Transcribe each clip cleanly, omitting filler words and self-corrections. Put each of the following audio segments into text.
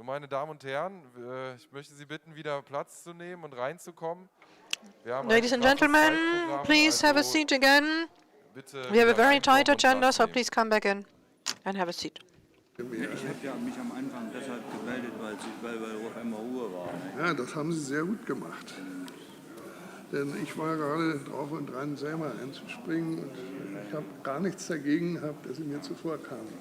So, meine Damen und Herren, ich möchte Sie bitten, wieder Platz zu nehmen und reinzukommen. Wir haben Ladies and gentlemen, please have a seat again. We have a very tight agenda, so please come back in and have a seat. Ich habe ja mich am Anfang deshalb gemeldet, weil auf einmal Ruhe war. Ja, das haben Sie sehr gut gemacht. Denn ich war gerade drauf und dran, selber einzuspringen. Und ich habe gar nichts dagegen gehabt, dass Sie mir zuvor kamen.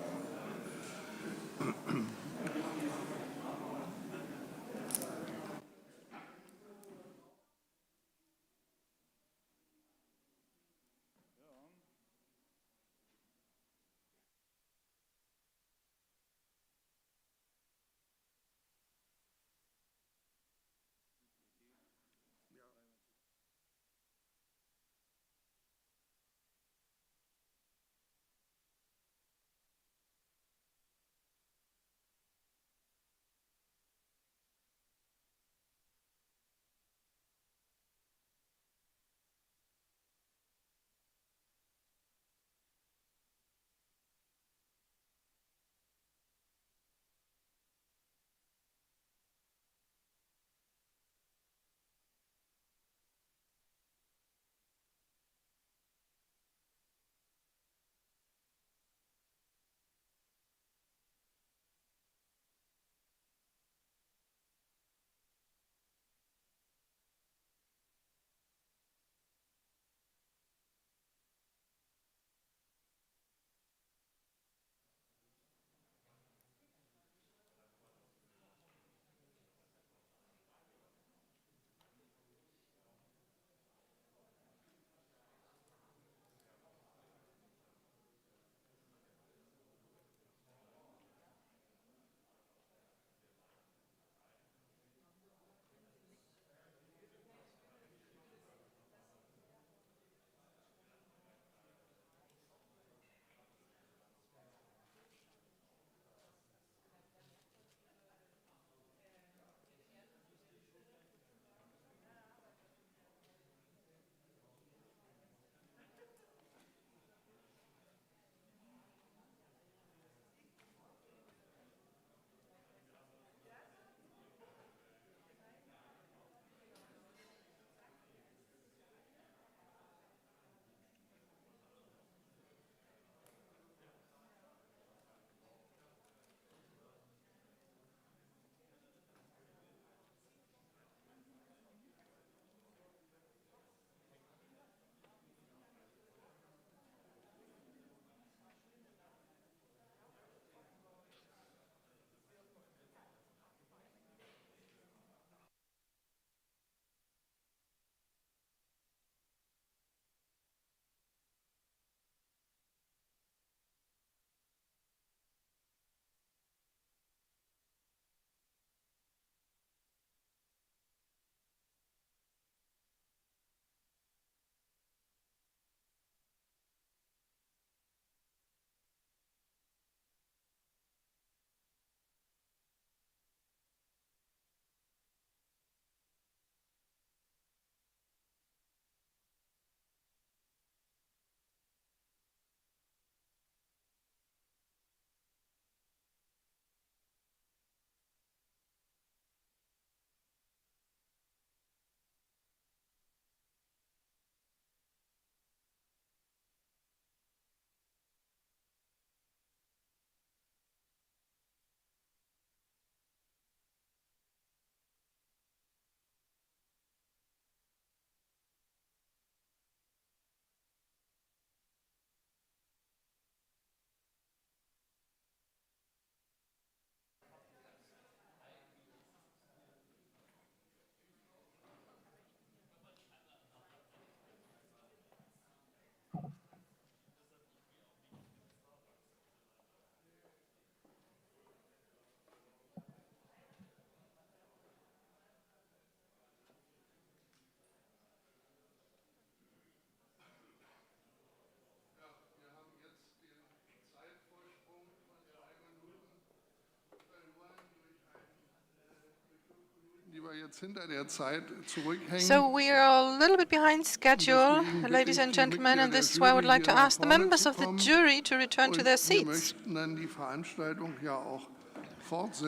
So we are a little bit behind schedule, ladies and gentlemen, and this is why I would like to ask the members of the jury to return to their seats.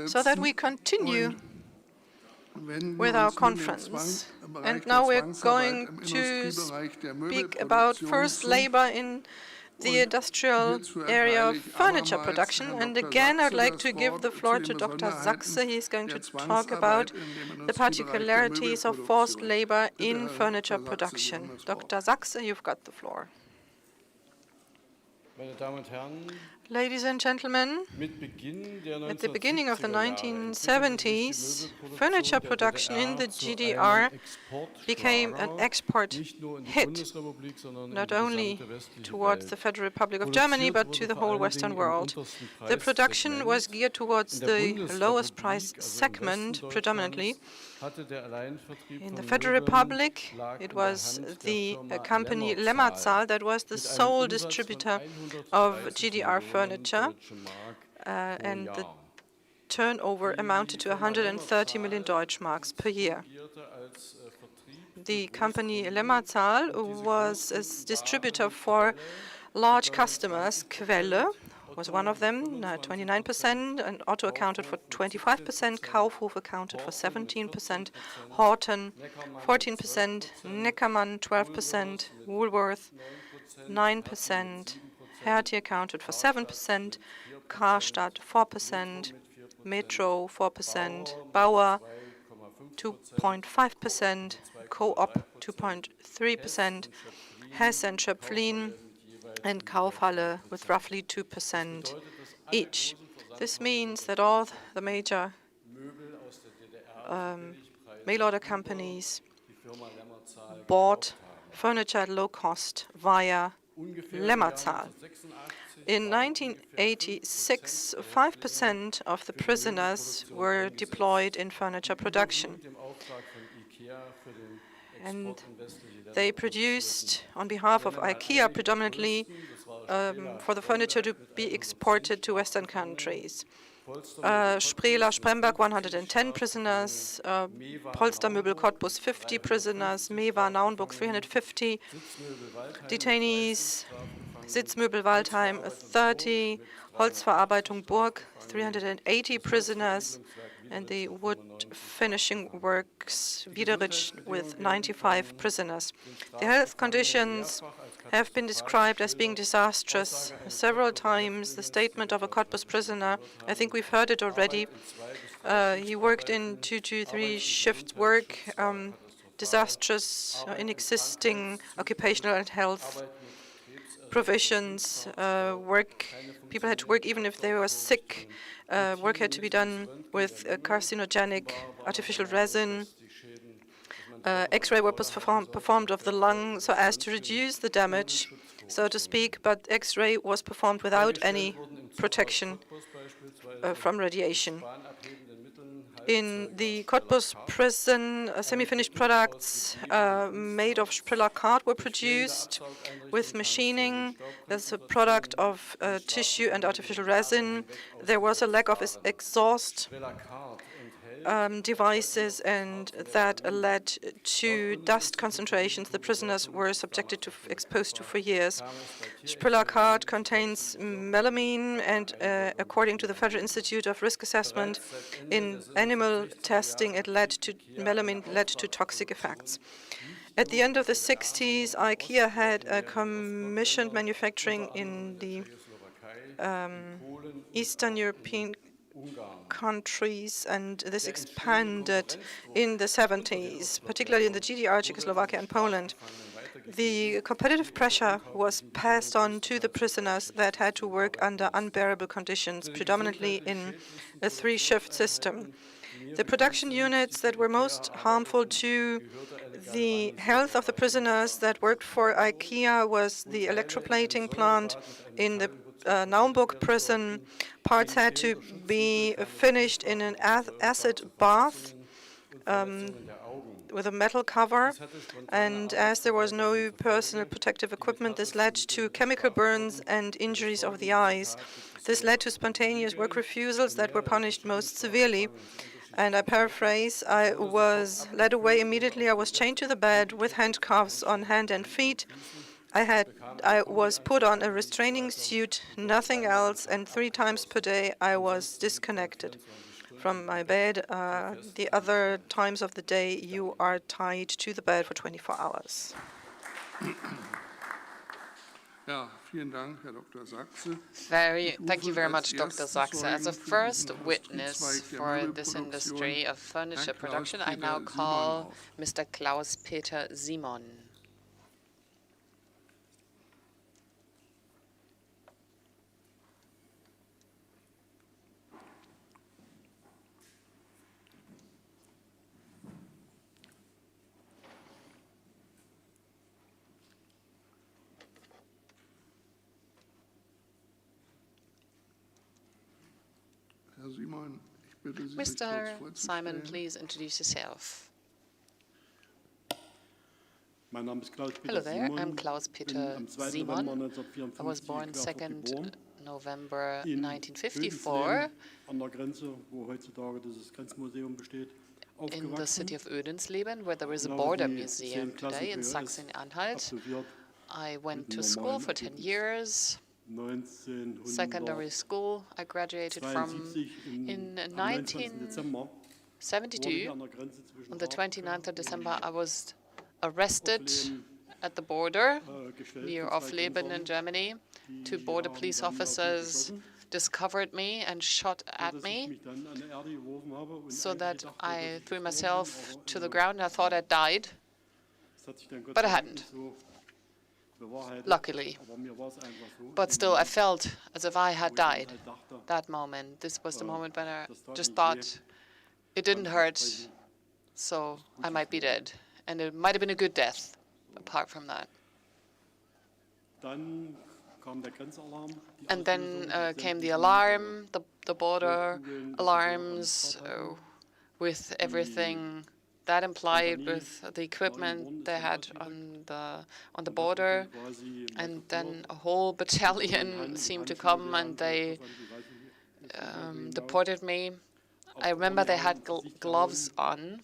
so that we continue with our conference. And now we're going to speak about forced labor in the industrial area of furniture production. And again, I'd like to give the floor to Dr. Sachse. He's going to talk about the particularities of forced labor in furniture production. Dr. Sachse, you've got the floor. Ladies and gentlemen, at the beginning of the 1970s, furniture production in the GDR became an export hit, not only towards the Federal Republic of Germany, but to the whole Western world. The production was geared towards the lowest price segment predominantly. In the Federal Republic, it was the company Lemmerzahl that was the sole distributor of GDR furniture, and the turnover amounted to 130 million Deutschmarks per year. The company Lemmerzahl was a distributor for large customers. Quelle was one of them, 29%, and Otto accounted for 25%, Kaufhof accounted for 17%, Horten 14%, Neckermann 12%, Woolworth 9%, Hertie accounted for 7%, Karstadt 4%, Metro 4%, Bauer 2.5%, Coop 2.3%, Hess and Schöpflin and Kaufhalle with roughly 2% each. This means that all the major mail-order companies bought furniture at low cost via Lemmerzahl. In 1986, 5% of the prisoners were deployed in furniture production. And they produced on behalf of IKEA predominantly for the furniture to be exported to Western countries. Spreler Spremberg 110 prisoners, Polstermöbel Cottbus 50 prisoners, Mewa Naunburg 350 detainees, Sitzmöbel Waldheim 30, Holzverarbeitung Burg 380 prisoners, and the wood finishing works Wiederitsch with 95 prisoners. The health conditions have been described as being disastrous several times. The statement of a Cottbus prisoner, I think we've heard it already. He worked in 2 to 3 shift work, disastrous, inexisting occupational and health provisions. People had to work even if they were sick. Work had to be done with carcinogenic artificial resin. X-ray work was performed of the lung so as to reduce the damage, so to speak, but X-ray was performed without any protection from radiation. In the Cottbus prison, semi-finished products made of Spreller card were produced with machining. That's a product of tissue and artificial resin. There was a lack of exhaust devices, and that led to dust concentrations the prisoners were exposed to for years. Spreller card contains melamine, and according to the Federal Institute of Risk Assessment, in animal testing, melamine led to toxic effects. At the end of the 60s, IKEA had commissioned manufacturing in the Eastern European countries, and this expanded in the 70s, particularly in the GDR, Czechoslovakia, and Poland. The competitive pressure was passed on to the prisoners that had to work under unbearable conditions, predominantly in a 3-shift system. The production units that were most harmful to the health of the prisoners that worked for IKEA was the electroplating plant in the Naumburg prison. Parts had to be finished in an acid bath with a metal cover, and as there was no personal protective equipment, this led to chemical burns and injuries of the eyes. This led to spontaneous work refusals that were punished most severely. And I paraphrase, I was led away immediately. I was chained to the bed with handcuffs on hand and feet. I was put on a restraining suit, nothing else, and 3 times per day I was disconnected from my bed. The other times of the day you are tied to the bed for 24 hours. Ja, vielen Dank, Herr Dr. Sachse. Thank you very much, Dr. Sachse. As a first witness for this industry of furniture production, I now call Mr. Klaus-Peter Simon. Mr. Simon, please introduce yourself. Hello there, I'm Klaus-Peter Simon. I was born 2nd November 1954 in the city of Oedensleben, where there is a border museum today in Sachsen-Anhalt. I went to school for 10 years. Secondary school I graduated from in 1972. On the 29th of December, I was arrested at the border near Offleben in Germany. 2 border police officers discovered me and shot at me, so that I threw myself to the ground and I thought I died, but I hadn't. Luckily. But still, I felt as if I had died that moment. This was the moment when I just thought it didn't hurt, so I might be dead. And it might have been a good death, apart from that. And then came the alarm, the border alarms, with everything that implied, with the equipment they had on the border, and then a whole battalion seemed to come and they deported me. I remember they had gloves on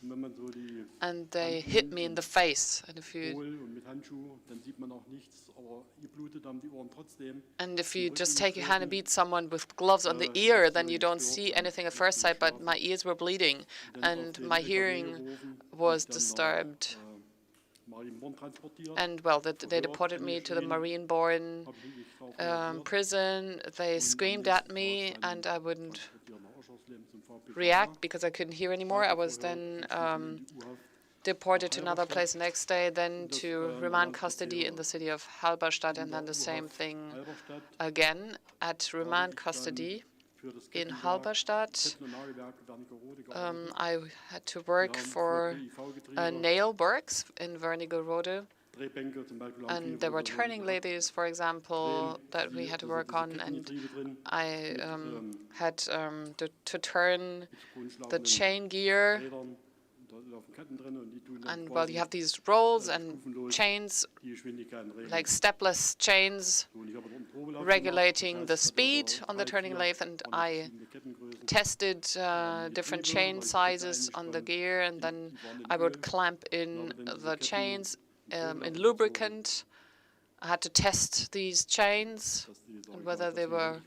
and they hit me in the face. And if you just take your hand and beat someone with gloves on the ear, then you don't see anything at first sight, but my ears were bleeding and my hearing was disturbed. And well, they deported me to the Marienborn prison. They screamed at me and I wouldn't react because I couldn't hear anymore. I was then deported to another place the next day, then to remand custody in the city of Halberstadt, and then the same thing again at remand custody in Halberstadt. I had to work for nail works in Wernigerode, and there were turning lathes, for example, that we had to work on, and I had to turn the chain gear. And well, you have these rolls and chains, like stepless chains, regulating the speed on the turning lathe, and I tested different chain sizes on the gear, and then I would clamp in the chains in lubricant. I had to test these chains and whether they were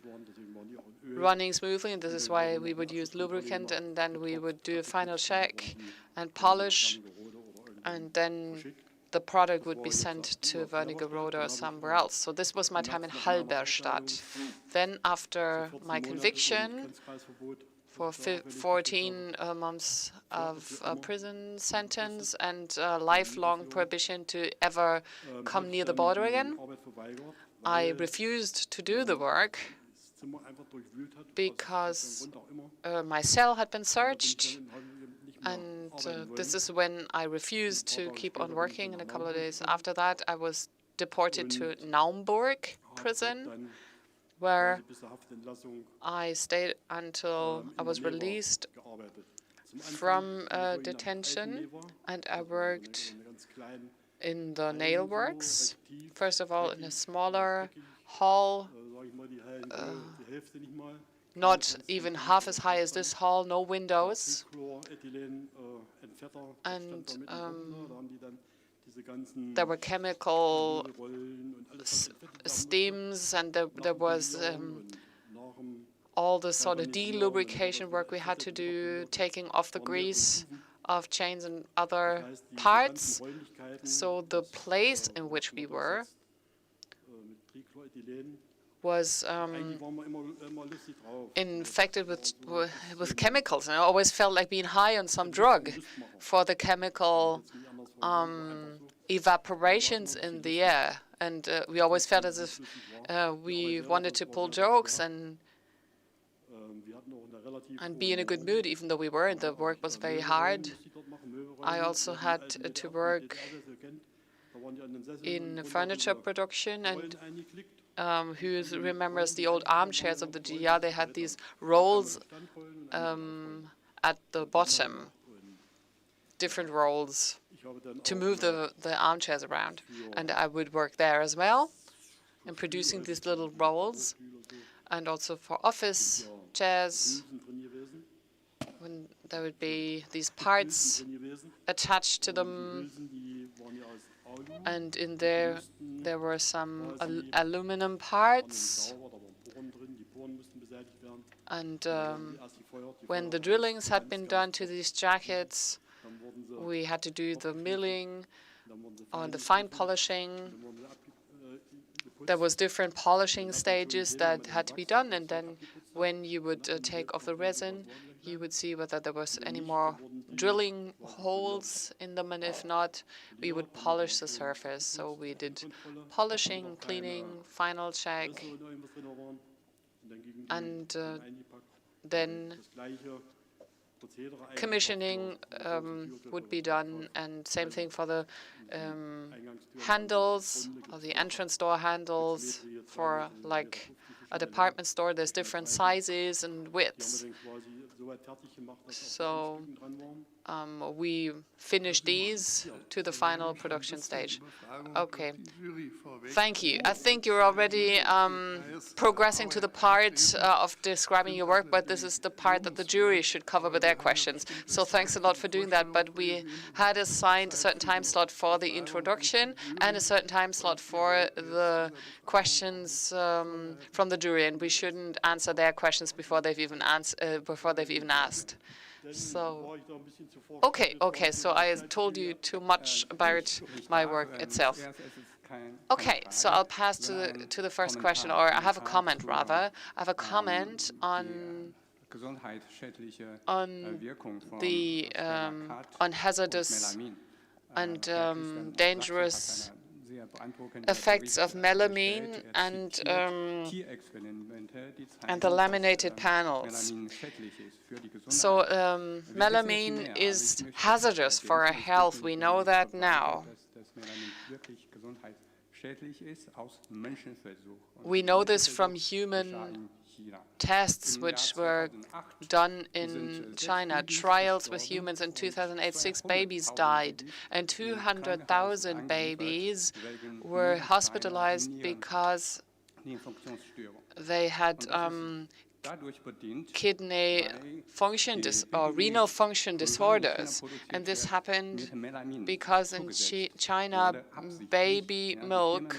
running smoothly, and this is why we would use lubricant, and then we would do a final check and polish, and then the product would be sent to Wernigerode or somewhere else. So this was my time in Halberstadt. Then after my conviction for 14 months of a prison sentence and a lifelong prohibition to ever come near the border again, I refused to do the work because my cell had been searched, and this is when I refused to keep on working. And a couple of days after that, I was deported to Naumburg prison, where I stayed until I was released from detention, and I worked in the nail works. First of all, in a smaller hall, not even half as high as this hall, no windows. And there were chemical steams, and there was all the sort of delubrication work we had to do, taking off the grease of chains and other parts. So the place in which we were was infected with chemicals, and I always felt like being high on some drug for the chemical evaporations in the air. And we always felt as if we wanted to pull jokes and be in a good mood, even though we weren't. The work was very hard. I also had to work in furniture production, and who remembers the old armchairs of the GDR? They had these rolls at the bottom, different rolls to move the armchairs around. And I would work there as well in producing these little rolls, and also for office chairs, when there would be these parts attached to them. And in there were some aluminum parts. And when the drillings had been done to these jackets, we had to do the milling or the fine polishing. There was different polishing stages that had to be done. And then when you would take off the resin, you would see whether there was any more drilling holes in them, and if not, we would polish the surface. So we did polishing, cleaning, final check, and then commissioning would be done, and same thing for the handles, or the entrance door handles. For like a department store, there's different sizes and widths. So we finished these to the final production stage. Okay, thank you. I think you're already progressing to the part of describing your work, but this is the part that the jury should cover with their questions. So thanks a lot for doing that. But we had assigned a certain time slot for the introduction and a certain time slot for the questions from the jury, and we shouldn't answer their questions before they've even asked. So, okay, so I told you too much about my work itself. Okay, so I'll pass to the first question, or I have a comment rather. I have a comment on the hazardous and dangerous effects of melamine and the laminated panels. So melamine is hazardous for our health. We know that now. We know this from human tests which were done in China, trials with humans. In 2008, 6 babies died, and 200,000 babies were hospitalized because they had kidney function or renal function disorders. And this happened because in China, baby milk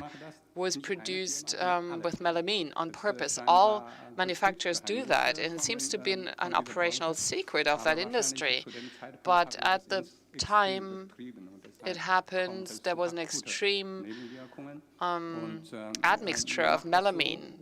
was produced with melamine on purpose. All manufacturers do that, and it seems to be an operational secret of that industry. But at the time it happened, there was an extreme admixture of melamine.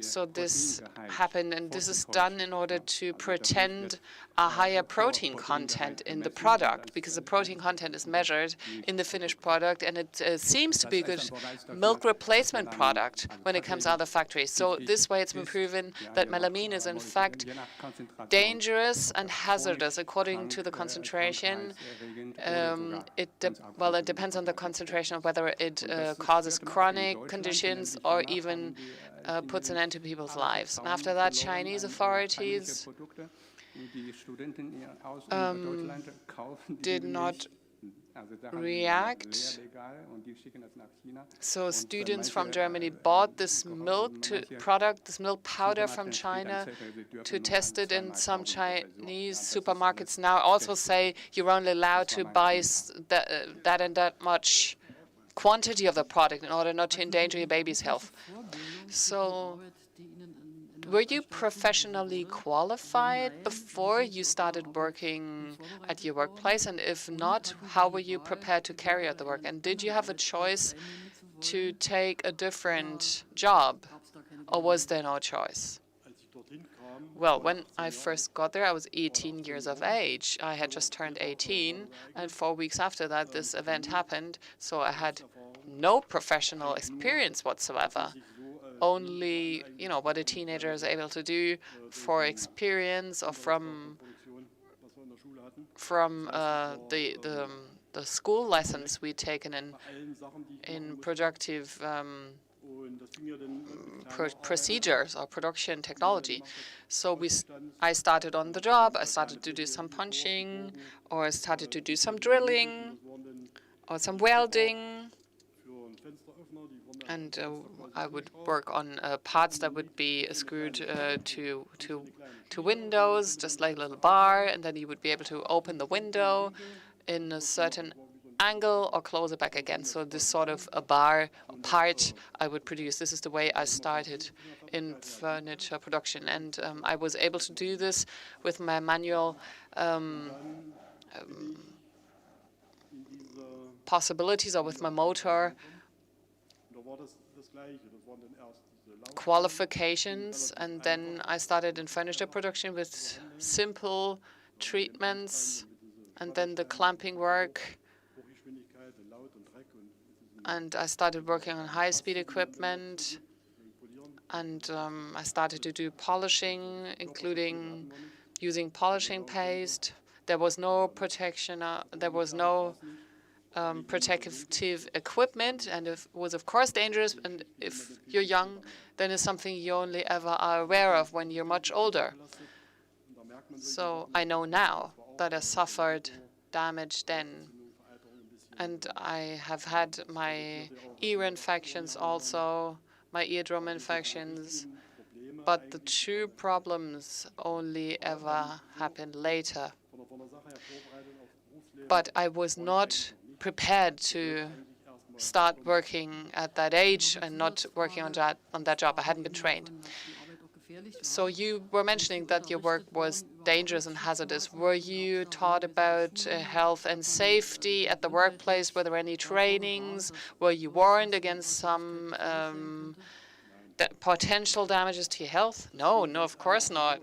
So this happened, and this is done in order to pretend a higher protein content in the product, because the protein content is measured in the finished product, and it seems to be a good milk replacement product when it comes out of the factory. So this way it's been proven that melamine is in fact dangerous and hazardous according to the concentration. It depends on the concentration of whether it causes chronic conditions or even puts an end to people's lives. And after that, Chinese authorities did not react. So students from Germany bought this milk product, this milk powder from China to test it, and some Chinese supermarkets now also say you're only allowed to buy that and that much quantity of the product in order not to endanger your baby's health. So were you professionally qualified before you started working at your workplace? And if not, how were you prepared to carry out the work? And did you have a choice to take a different job, or was there no choice? Well, when I first got there, I was 18 years of age. I had just turned 18, and 4 weeks after that, this event happened. So I had no professional experience whatsoever. Only, what a teenager is able to do for experience or from the school lessons we'd taken in productive procedures or production technology. So I started on the job. I started to do some punching, or I started to do some drilling, or some welding. And I would work on parts that would be screwed to windows, just like a little bar, and then you would be able to open the window in a certain angle or close it back again. So this sort of a bar part I would produce. This is the way I started in furniture production, and I was able to do this with my manual possibilities, or with my motor qualifications. And then I started in furniture production with simple treatments, and then the clamping work. And I started working on high-speed equipment, and I started to do polishing, including using polishing paste. There was no protection. There was no protective equipment, and it was, of course, dangerous. And if you're young, then it's something you only ever are aware of when you're much older. So I know now that I suffered damage then. And I have had my ear infections also, my eardrum infections. But the true problems only ever happened later. But I was not prepared to start working at that age and not working on that job. I hadn't been trained. So you were mentioning that your work was dangerous and hazardous. Were you taught about health and safety at the workplace? Were there any trainings? Were you warned against some potential damages to your health? No, of course not.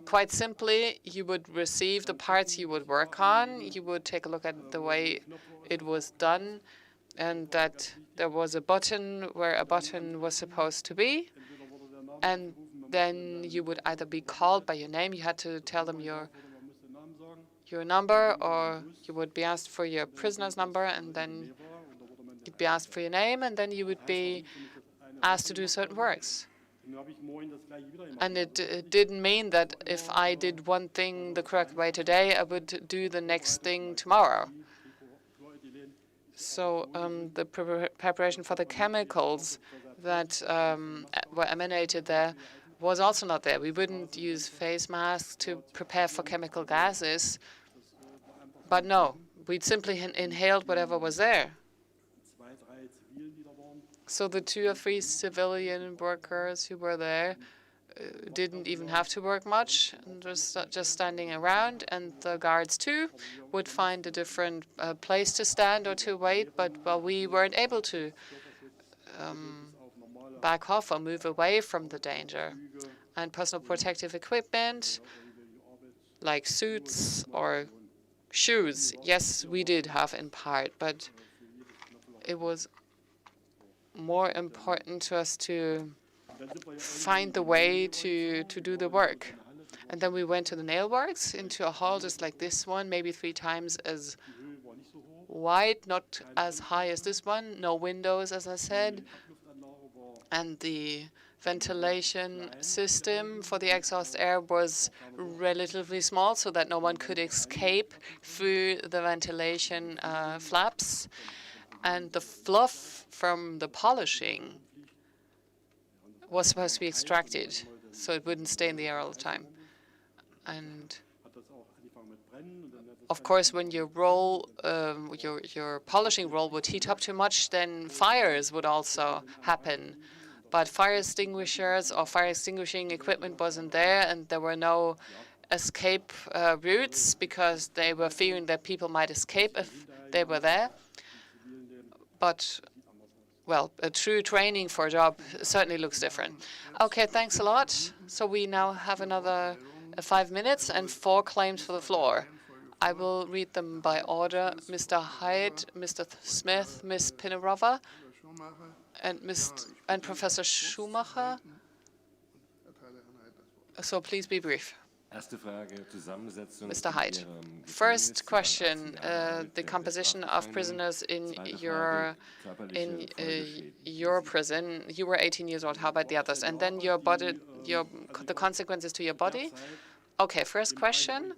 Quite simply, you would receive the parts you would work on. You would take a look at the way it was done, and that there was a button where a button was supposed to be. And then you would either be called by your name. You had to tell them your number, or you would be asked for your prisoner's number, and then you'd be asked for your name, and then you would be asked to do certain works. And it didn't mean that if I did one thing the correct way today, I would do the next thing tomorrow. So the preparation for the chemicals that were emanated there was also not there. We wouldn't use face masks to prepare for chemical gases. But no, we'd simply inhaled whatever was there. So the 2 or 3 civilian workers who were there didn't even have to work much, and just standing around. And the guards, too, would find a different place to stand or to wait. But we weren't able to back off or move away from the danger. And personal protective equipment, like suits or shoes, yes, we did have in part, but it was more important to us to find the way to do the work. And then we went to the nail works, into a hall just like this one, maybe 3 times as wide, not as high as this one, no windows, as I said. And the ventilation system for the exhaust air was relatively small so that no one could escape through the ventilation flaps. And the fluff from the polishing was supposed to be extracted so it wouldn't stay in the air all the time. And of course, when your roll, your polishing roll would heat up too much, then fires would also happen. But fire extinguishers or fire extinguishing equipment wasn't there, and there were no escape routes because they were fearing that people might escape if they were there. But, well, a true training for a job certainly looks different. Okay, thanks a lot. So we now have another 5 minutes and 4 claims for the floor. I will read them by order. Mr. Haidt, Mr. Smith, Ms. Pinarova, and Professor Schumacher. So please be brief. Mr. Haidt. First question, the composition of prisoners in your prison. You were 18 years old. How about the others? And then your body, the consequences to your body. Okay, first question.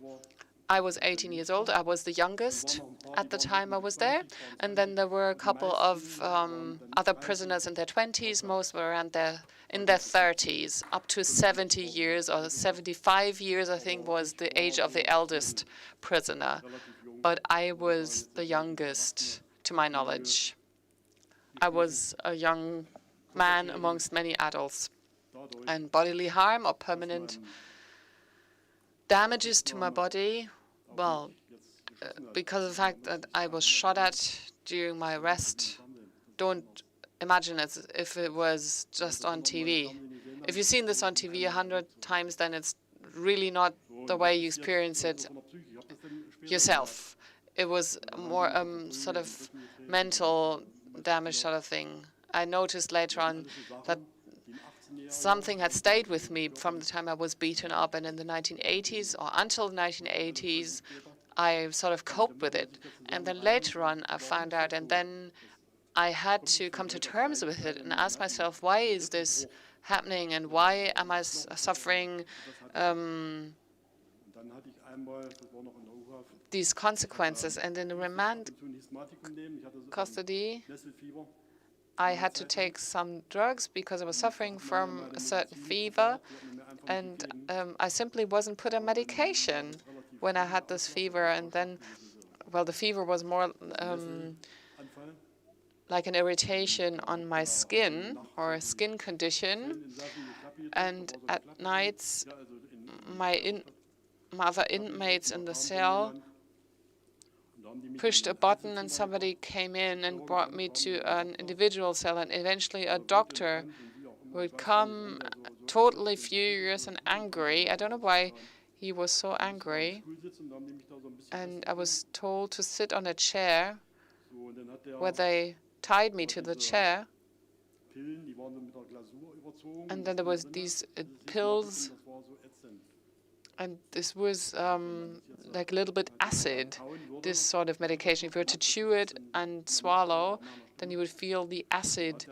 I was 18 years old. I was the youngest at the time I was there. And then there were a couple of other prisoners in their 20s. Most were in their 30s. Up to 70 years or 75 years, I think, was the age of the eldest prisoner. But I was the youngest, to my knowledge. I was a young man amongst many adults. And bodily harm or permanent damages to my body, well, because of the fact that I was shot at during my arrest, don't imagine it as if it was just on TV. If you've seen this on TV 100 times, then it's really not the way you experience it yourself. It was more sort of mental damage sort of thing. I noticed later on that something had stayed with me from the time I was beaten up, and in the 1980s or until the 1980s, I sort of coped with it. And then later on, I found out, and then I had to come to terms with it and ask myself, why is this happening, and why am I suffering these consequences? And in the remand custody, I had to take some drugs because I was suffering from a certain fever, and I simply wasn't put on medication when I had this fever. And then, well, the fever was more like an irritation on my skin or a skin condition. And at nights, my other inmates in the cell pushed a button and somebody came in and brought me to an individual cell, and eventually a doctor would come totally furious and angry. I don't know why he was so angry. And I was told to sit on a chair where they tied me to the chair. And then there was these pills, and this was like a little bit acid, this sort of medication. If you were to chew it and swallow, then you would feel the acid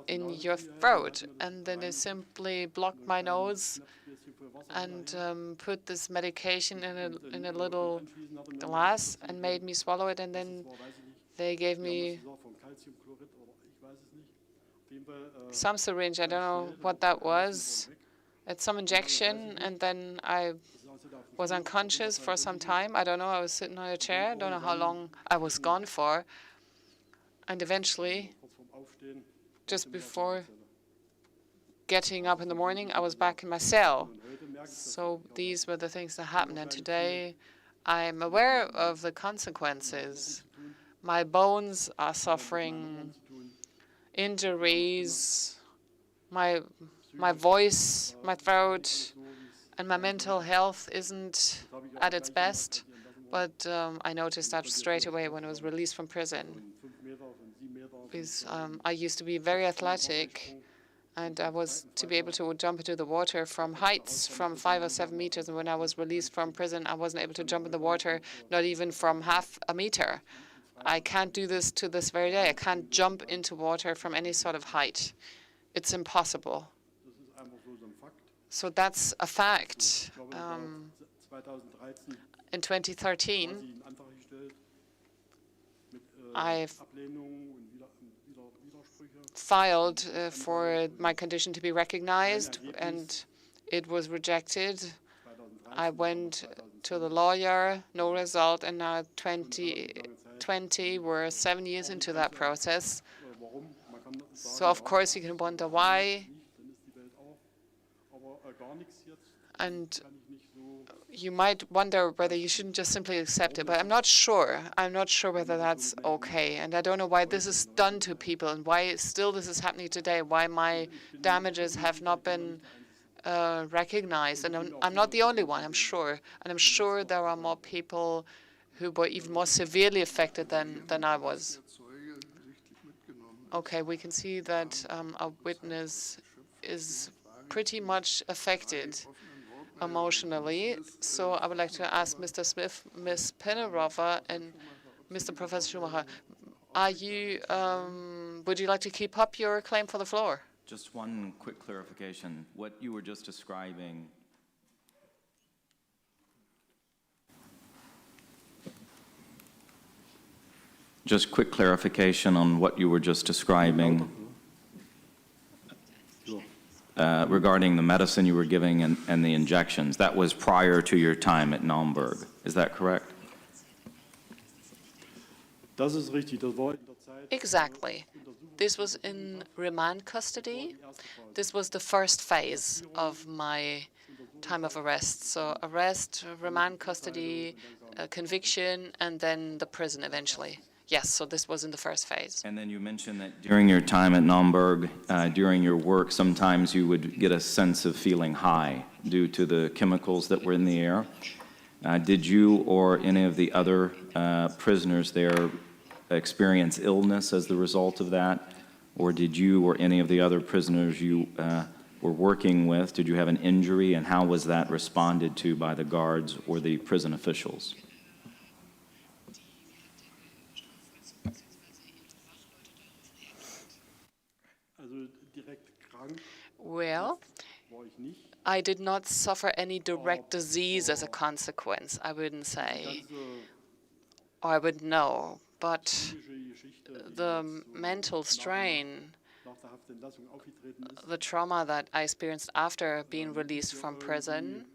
in your throat. And then they simply blocked my nose and put this medication in a little glass and made me swallow it. And then they gave me some syringe, I don't know what that was. It's some injection, and then I was unconscious for some time. I don't know, I was sitting on a chair. I don't know how long I was gone for. And eventually, just before getting up in the morning, I was back in my cell. So these were the things that happened. And today, I'm aware of the consequences. My bones are suffering injuries, my voice, my throat, and my mental health isn't at its best. But I noticed that straight away when I was released from prison. Because I used to be very athletic, and I was to be able to jump into the water from heights from 5 or 7 meters. And when I was released from prison, I wasn't able to jump in the water, not even from half a meter. I can't do this to this very day. I can't jump into water from any sort of height. It's impossible. So that's a fact. In 2013, I filed for my condition to be recognized, and it was rejected. I went to the lawyer, no result, and now 2020, we're 7 years into that process. So of course you can wonder why, and you might wonder whether you shouldn't just simply accept it, but I'm not sure. I'm not sure whether that's okay, and I don't know why this is done to people and why still this is happening today, why my damages have not been recognized. And I'm not the only one, I'm sure. And I'm sure there are more people who were even more severely affected than I was. Okay, we can see that our witness is pretty much affected emotionally. So I would like to ask Mr. Smith, Ms. Pennerover, and Mr. Professor Schumacher, would you like to keep up your claim for the floor? Just one quick clarification. What you were just describing, just quick clarification on what you were just describing regarding the medicine you were giving and the injections. That was prior to your time at Naumburg. Is that correct? Exactly. This was in remand custody. This was the first phase of my time of arrest. So arrest, remand custody, conviction, and then the prison eventually. Yes, so this was in the first phase. And then you mentioned that during your time at Naumburg, during your work, sometimes you would get a sense of feeling high due to the chemicals that were in the air. Did you or any of the other prisoners there experience illness as the result of that? Or did you or any of the other prisoners you were working with, did you have an injury, and how was that responded to by the guards or the prison officials? Well, I did not suffer any direct disease as a consequence, I wouldn't say, or I would know, but the mental strain, the trauma that I experienced after being released from prison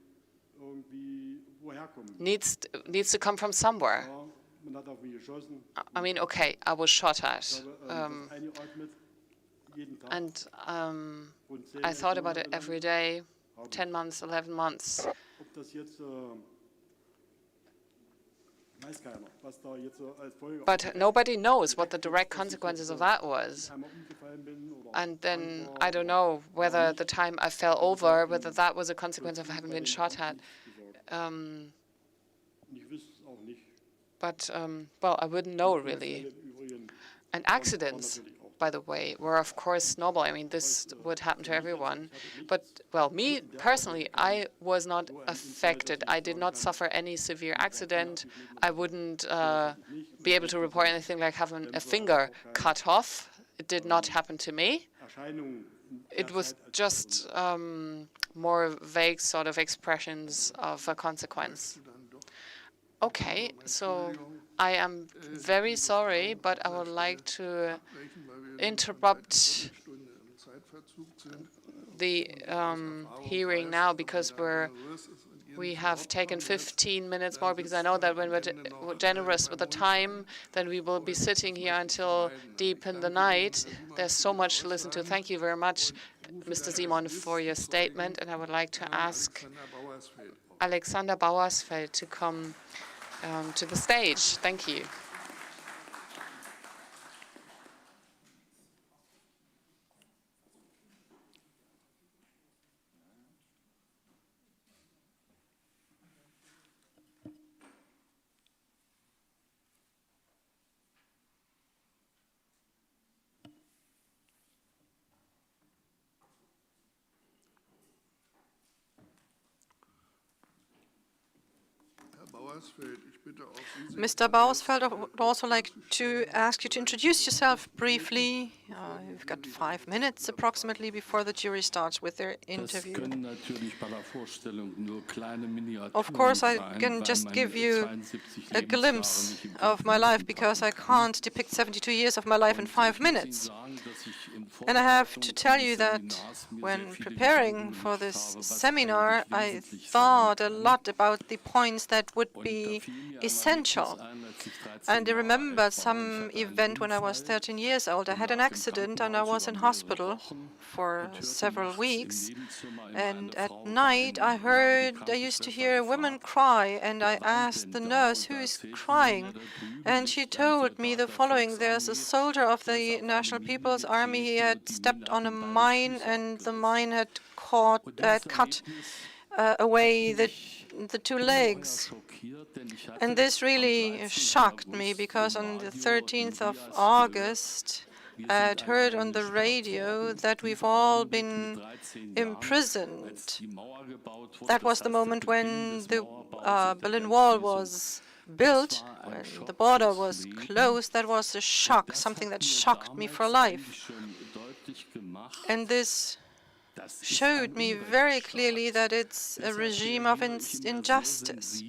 needs to come from somewhere. I mean, okay, I was shot at, and I thought about it every day, 10 months, 11 months. But nobody knows what the direct consequences of that was. And then I don't know whether the time I fell over, whether that was a consequence of having been shot at. But, well, I wouldn't know, really. And accidents, by the way, were of course normal. I mean, this would happen to everyone. But, well, me personally, I was not affected. I did not suffer any severe accident. I wouldn't be able to report anything like having a finger cut off. It did not happen to me. It was just more vague sort of expressions of a consequence. Okay, so I am very sorry, but I would like to interrupt the hearing now because we have taken 15 minutes more, because I know that when we're generous with the time, then we will be sitting here until deep in the night. There's so much to listen to. Thank you very much, Mr. Simon, for your statement, and I would like to ask Alexander Bauersfeld to come to the stage. Thank you. Mr. Bausfeld, I would also like to ask you to introduce yourself briefly. You've got 5 minutes approximately before the jury starts with their interview. Of course, I can just give you a glimpse of my life because I can't depict 72 years of my life in 5 minutes. And I have to tell you that when preparing for this seminar, I thought a lot about the points that would be essential. And I remember some event when I was 13 years old. I had an accident and I was in hospital for several weeks. And at night I used to hear women cry, and I asked the nurse, who is crying? And she told me the following: there's a soldier of the National People's Army. He had stepped on a mine and the mine had cut away the 2 legs. And this really shocked me because on the 13th of August, I had heard on the radio that we've all been imprisoned. That was the moment when the Berlin Wall was built, when the border was closed. That was a shock, something that shocked me for life. And this showed me very clearly that it's a regime of injustice.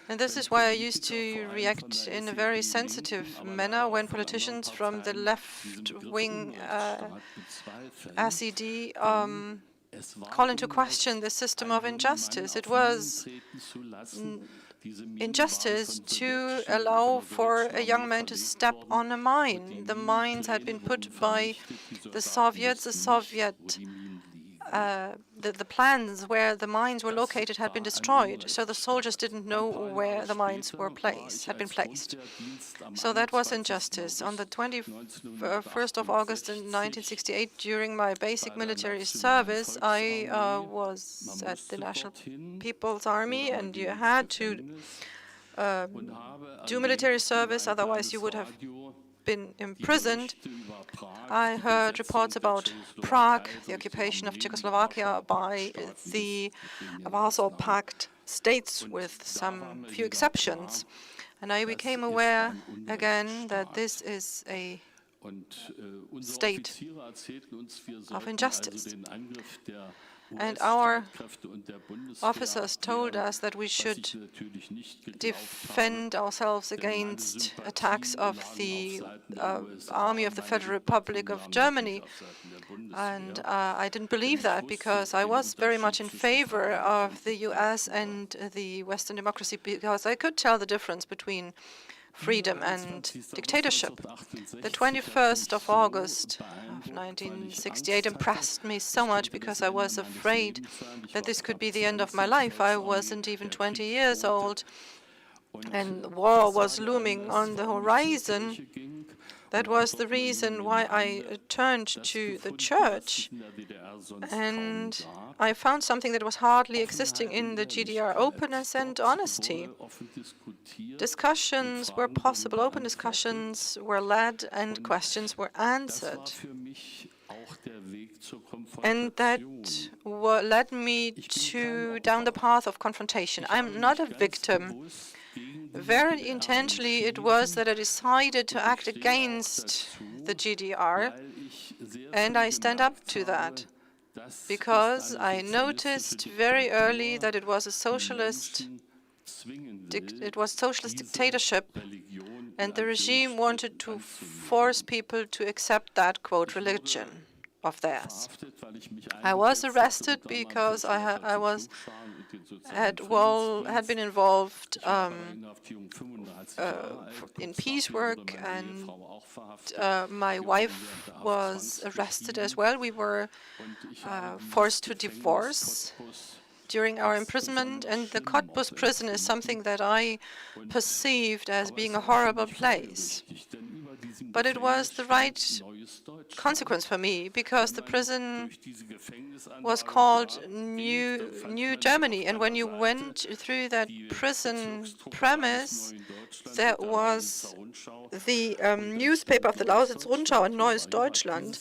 And this is why I used to react in a very sensitive manner when politicians from the left-wing SED call into question the system of injustice. It was injustice to allow for a young man to step on a mine. The mines had been put by the Soviets. The plans where the mines were located had been destroyed, so the soldiers didn't know where the mines had been placed. So that was injustice. On the 21st of August in 1968, during my basic military service, I was at the National People's Army, and you had to do military service, otherwise you would have been imprisoned. I heard reports about Prague, the occupation of Czechoslovakia by the Warsaw Pact states, with some few exceptions. And I became aware again that this is a state of injustice. And our officers told us that we should defend ourselves against attacks of the Army of the Federal Republic of Germany. And I didn't believe that, because I was very much in favor of the US and the Western democracy, because I could tell the difference between freedom and dictatorship. The 21st of August of 1968 impressed me so much because I was afraid that this could be the end of my life. I wasn't even 20 years old, and war was looming on the horizon. That was the reason why I turned to the church, and I found something that was hardly existing in the GDR: openness and honesty. Discussions were possible, open discussions were led, and questions were answered. And that led me down the path of confrontation. I'm not a victim. Very intentionally, it was that I decided to act against the GDR, and I stand up to that, because I noticed very early that it was a socialist dictatorship, and the regime wanted to force people to accept that, quote, religion of theirs. I was arrested because I had been involved in peace work, and my wife was arrested as well. We were forced to divorce during our imprisonment, and the Cottbus prison is something that I perceived as being a horrible place. But it was the right consequence for me, because the prison was called New Germany, and when you went through that prison premise, there was the newspaper of the Lausitz Rundschau and Neues Deutschland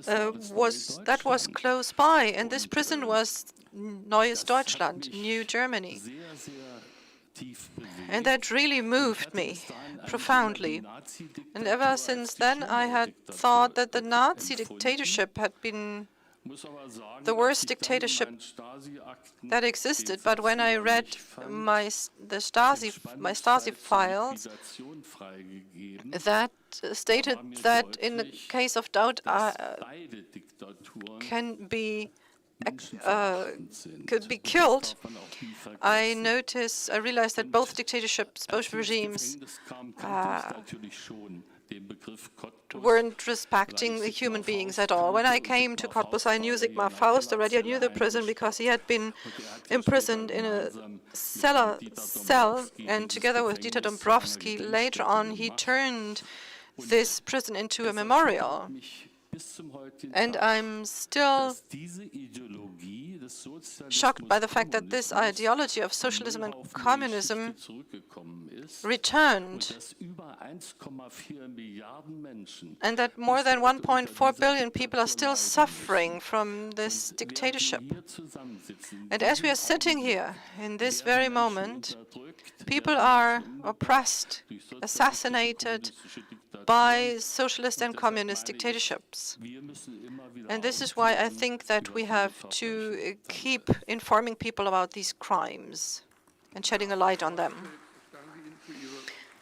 that was close by, and this prison was Neues Deutschland, New Germany. And that really moved me profoundly. And ever since then, I had thought that the Nazi dictatorship had been the worst dictatorship that existed. But when I read my Stasi files, that stated that in the case of doubt, could be killed. I realized that both dictatorships, both regimes, weren't respecting the human beings at all. When I came to Cottbus, I knew Sigmar Faust already. I knew the prison because he had been imprisoned in a cell, and together with Dieter Dombrowski, later on, he turned this prison into a memorial. And I'm still shocked by the fact that this ideology of socialism and communism returned, and that more than 1.4 billion people are still suffering from this dictatorship. And as we are sitting here in this very moment, people are oppressed, assassinated by socialist and communist dictatorships. And this is why I think that we have to keep informing people about these crimes and shedding a light on them.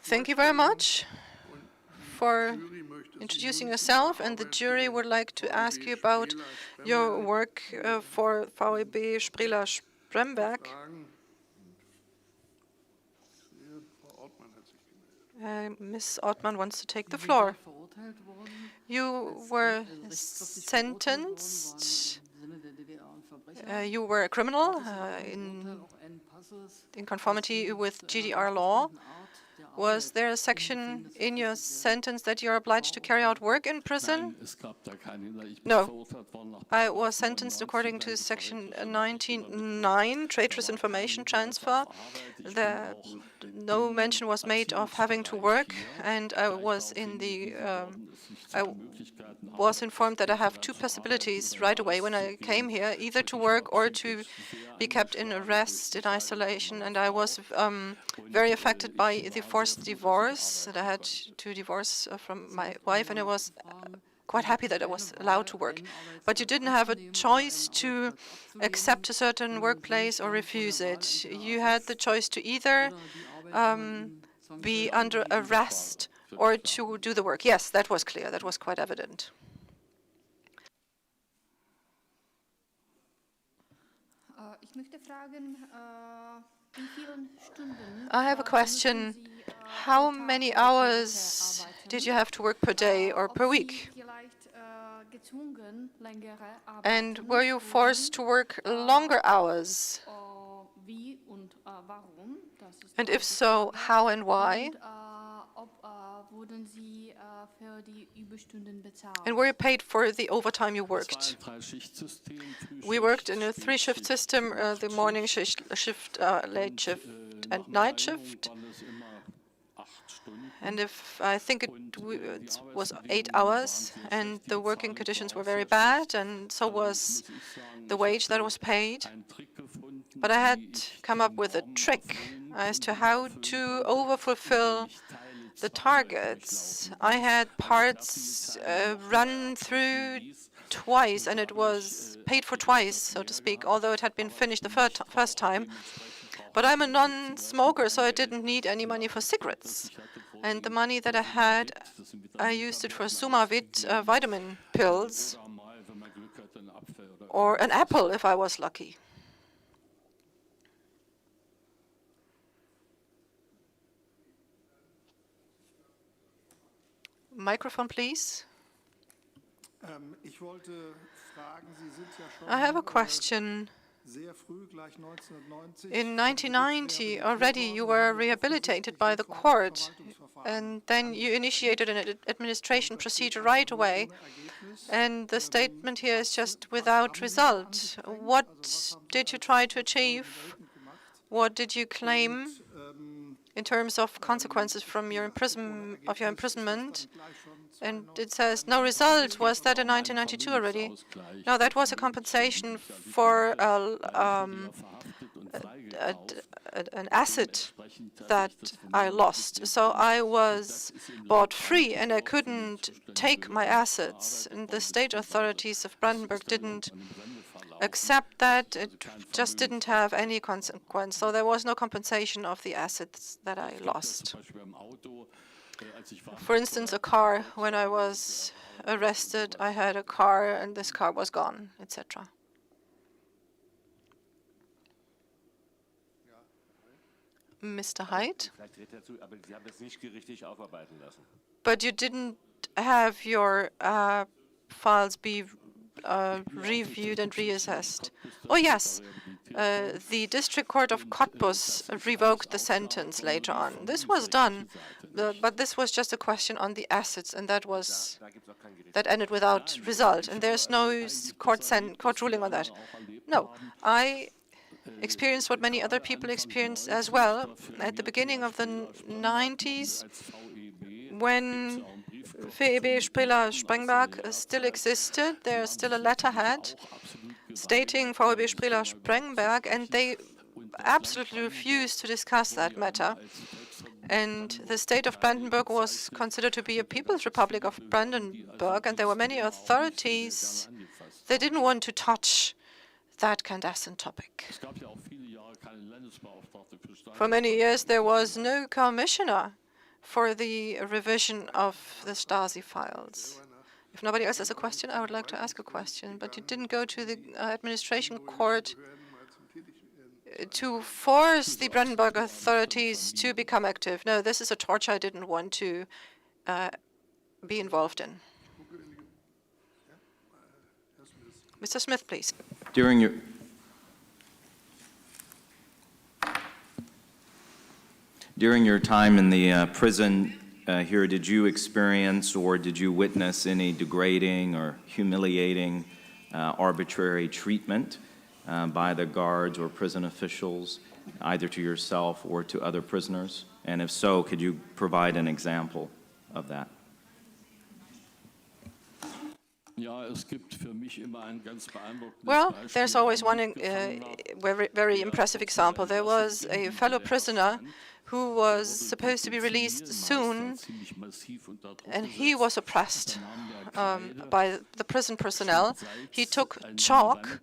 Thank you very much for introducing yourself, and the jury would like to ask you about your work for VEB Spreler-Spremberg. Ms. Ortmann wants to take the floor. You were sentenced. You were a criminal in conformity with GDR law. Was there a section in your sentence that you're obliged to carry out work in prison? No. I was sentenced according to section 19(9, traitorous information transfer. No mention was made of having to work, and I was informed that I have two possibilities right away when I came here, either to work or to be kept in arrest, in isolation. And I was very affected by the forced divorce, that I had to divorce from my wife, and I was quite happy that I was allowed to work. But you didn't have a choice to accept a certain workplace or refuse it. You had the choice to either be under arrest or to do the work. Yes, that was clear. That was quite evident. I have a question. How many hours did you have to work per day or per week? And were you forced to work longer hours? And if so, how and why? And were you paid for the overtime you worked? We worked in a three-shift system, the morning shift, late shift, and night shift. And I think it was 8 hours, and the working conditions were very bad, and so was the wage that was paid. But I had come up with a trick as to how to overfulfill the targets. I had parts run through twice, and it was paid for twice, so to speak, although it had been finished the first time. But I'm a non-smoker, so I didn't need any money for cigarettes. And the money that I had, I used it for Sumavit vitamin pills, or an apple if I was lucky. Microphone, please. I have a question. In 1990, already you were rehabilitated by the court, and then you initiated an administration procedure right away, and the statement here is just without result. What did you try to achieve? What did you claim in terms of consequences from your imprisonment? And it says no result. Was that in 1992 already? No, that was a compensation for an asset that I lost. So I was bought free and I couldn't take my assets. And the state authorities of Brandenburg didn't accept that. It just didn't have any consequence. So there was no compensation of the assets that I lost. For instance, a car. When I was arrested, I had a car and this car was gone, etc. Mr. Haidt? But you didn't have your files be reviewed and reassessed. Oh, yes. The district court of Cottbus revoked the sentence later on. This was done, but this was just a question on the assets, and that ended without result. And there's no court ruling on that. No, I experienced what many other people experienced as well. At the beginning of the 90s, when VEB Spreler-Sprengberg still existed, there's still a letterhead stating VEB Spreler-Sprengberg, and they absolutely refused to discuss that matter. And the state of Brandenburg was considered to be a People's Republic of Brandenburg, and there were many authorities that didn't want to touch that clandestine topic. For many years, there was no commissioner for the revision of the Stasi files. If nobody else has a question, I would like to ask a question. But you didn't go to the administration court to force the Brandenburg authorities to become active. No, this is a torture I didn't want to be involved in. Mr. Smith, please. During your time in the prison here, did you experience or did you witness any degrading or humiliating arbitrary treatment by the guards or prison officials, either to yourself or to other prisoners? And if so, could you provide an example of that? Well, there's always one very impressive example. There was a fellow prisoner who was supposed to be released soon, and he was oppressed by the prison personnel. He took chalk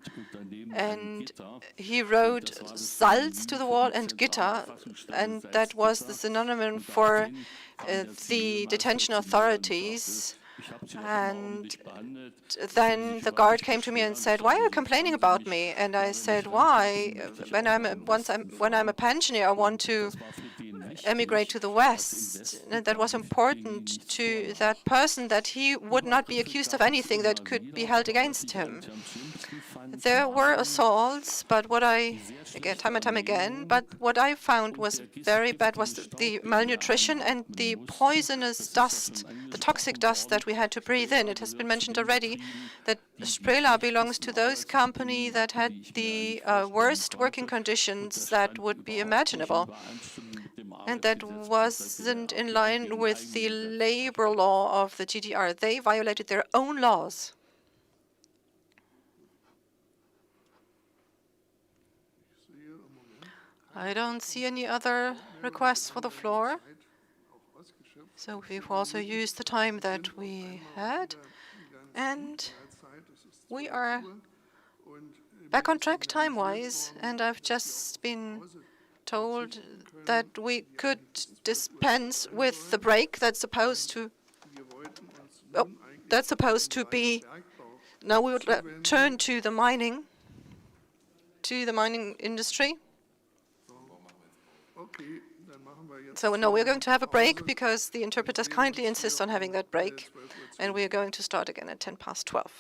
and he wrote Salz to the wall and Gitter, and that was the synonym for the detention authorities. And then the guard came to me and said, "Why are you complaining about me?" And I said, "Why? When I'm a pensioner, I want to emigrate to the West." And that was important to that person, that he would not be accused of anything that could be held against him. There were assaults, but time and time again, but what I found was very bad was the malnutrition and the poisonous dust, the toxic dust that we had to breathe in. It has been mentioned already that Spreler belongs to those companies that had the worst working conditions that would be imaginable. And that wasn't in line with the labor law of the GDR. They violated their own laws. I don't see any other requests for the floor. So we've also used the time that we had. And we are back on track time-wise. And I've just been told that we could dispense with the break that's supposed to be. Now we would turn to the mining industry. So no, we're going to have a break because the interpreters kindly insist on having that break, and we're going to start again at 12:10.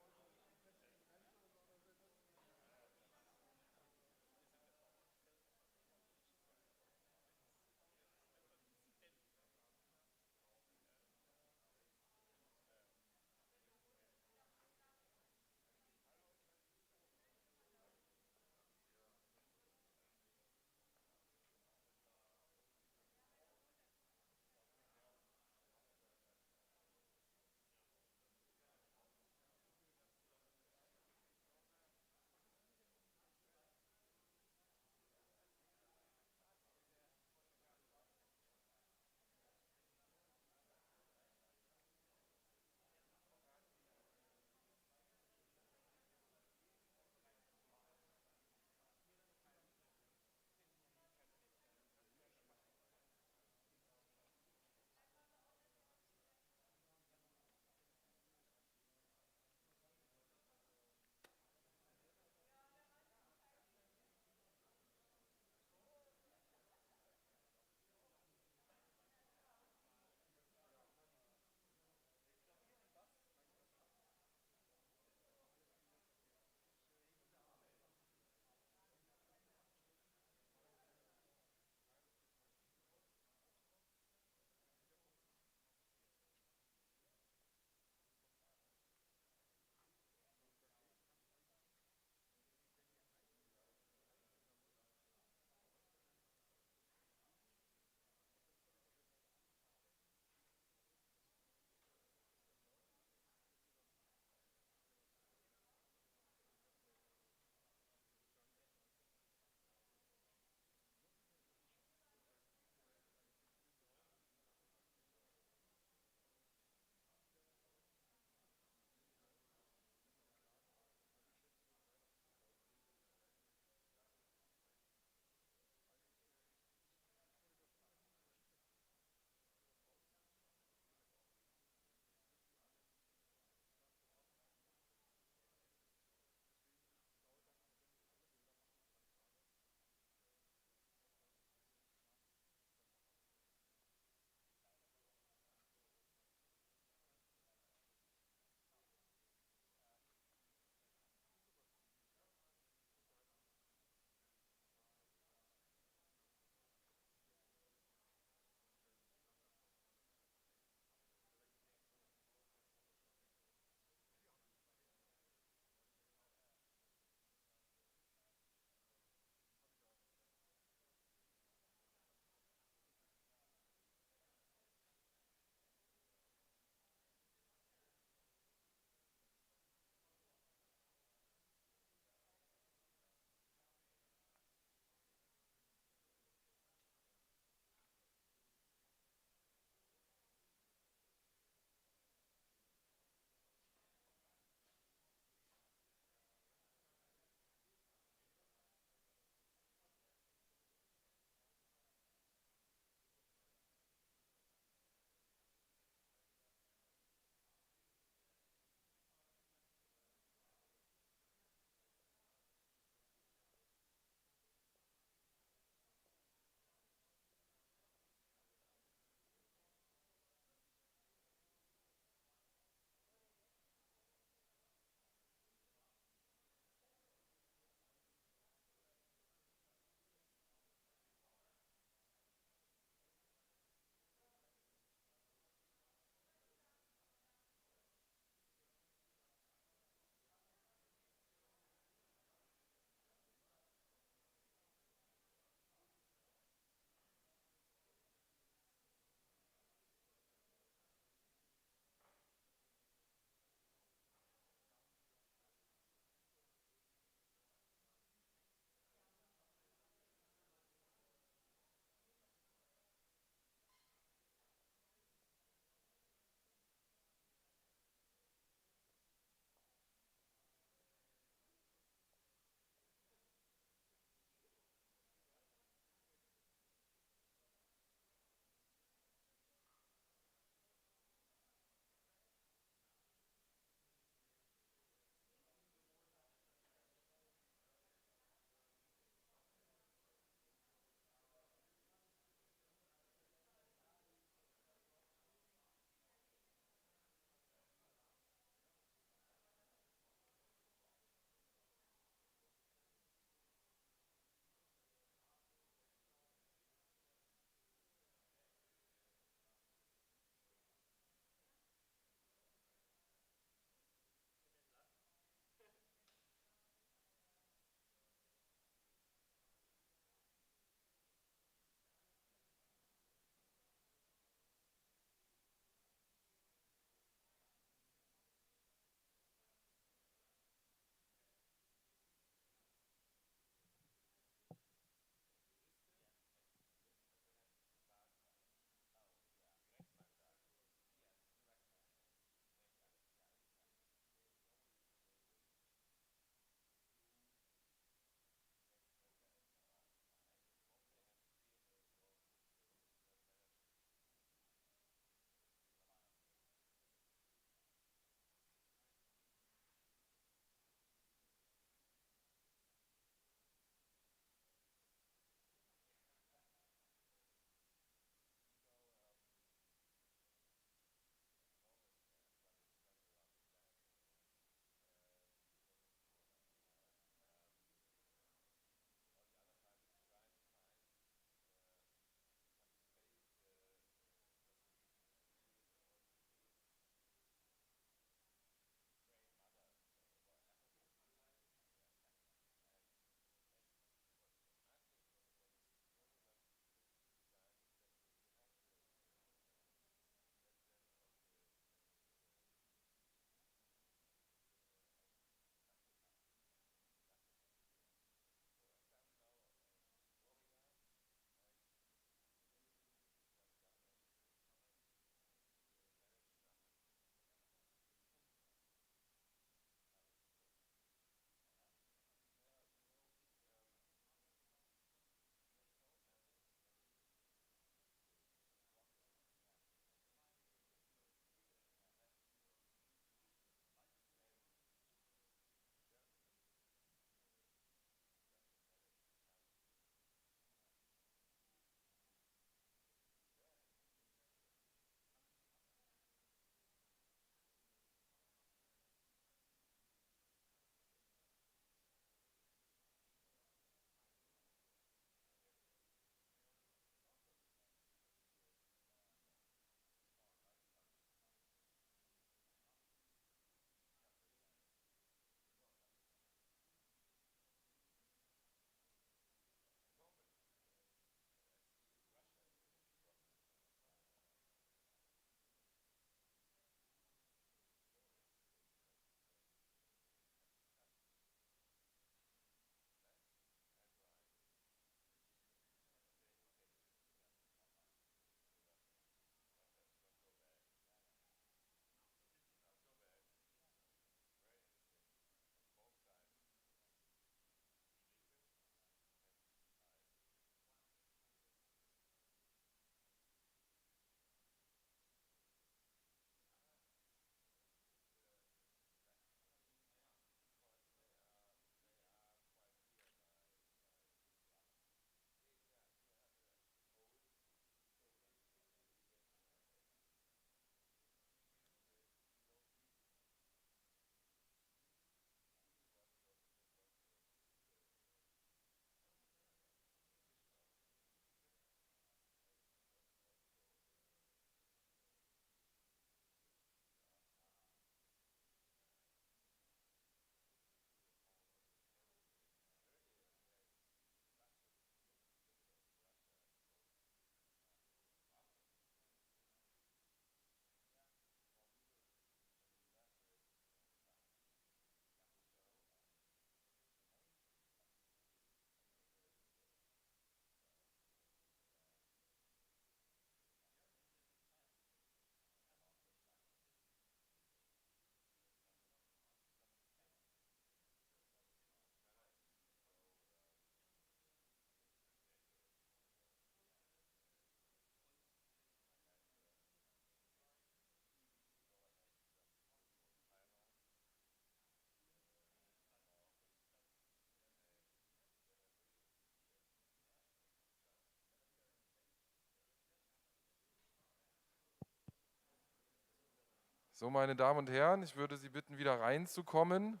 So, meine Damen und Herren, ich würde Sie bitten, wieder reinzukommen,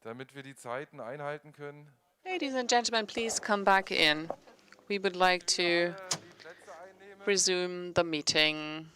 damit wir die Zeiten einhalten können. Ladies and gentlemen, please come back in. We would like to Die Plätze einnehmen. resume the meeting.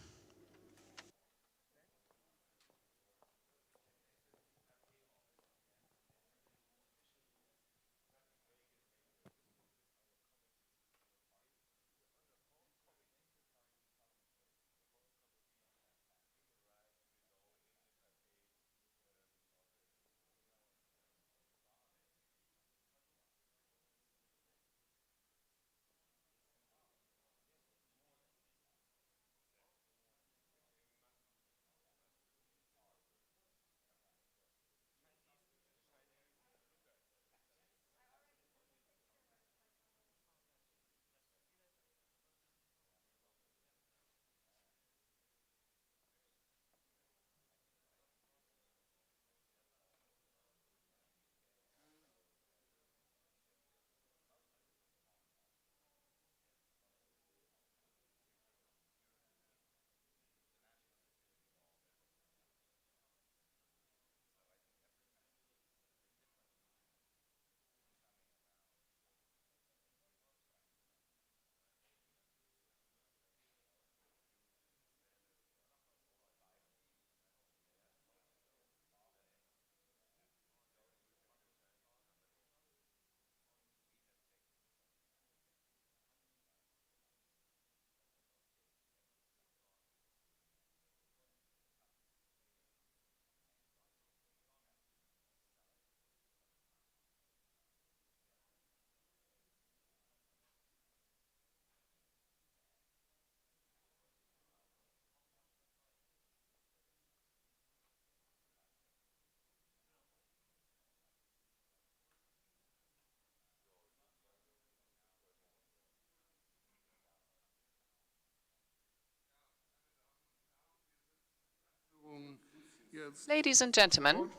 Ladies and gentlemen,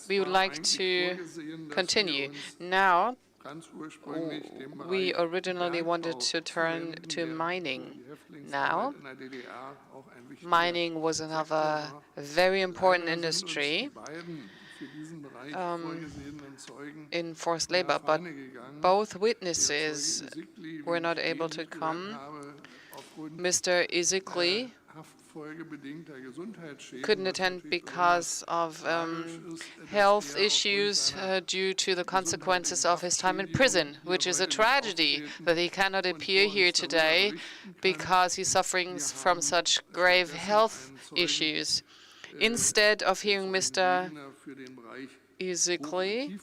we would like to continue. Now, we originally wanted to turn to mining. Now, mining was another very important industry in forced labor, but both witnesses were not able to come. Mr. Isikli couldn't attend because of health issues due to the consequences of his time in prison, which is a tragedy that he cannot appear here today because he's suffering from such grave health issues. Instead of hearing Mr. Isikli,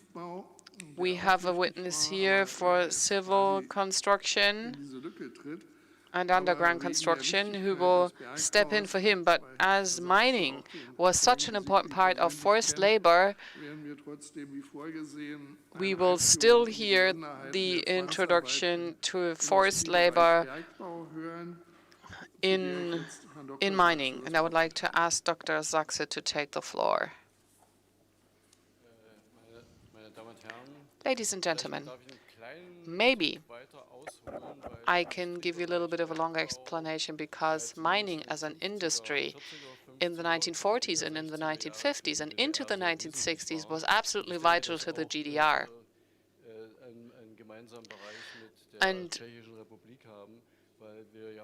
we have a witness here for civil construction and underground construction who will step in for him. But as mining was such an important part of forced labor, we will still hear the introduction to forced labor in mining. And I would like to ask Dr. Sachse to take the floor. Ladies and gentlemen, maybe I can give you a little bit of a longer explanation, because mining as an industry in the 1940s and in the 1950s and into the 1960s was absolutely vital to the GDR. And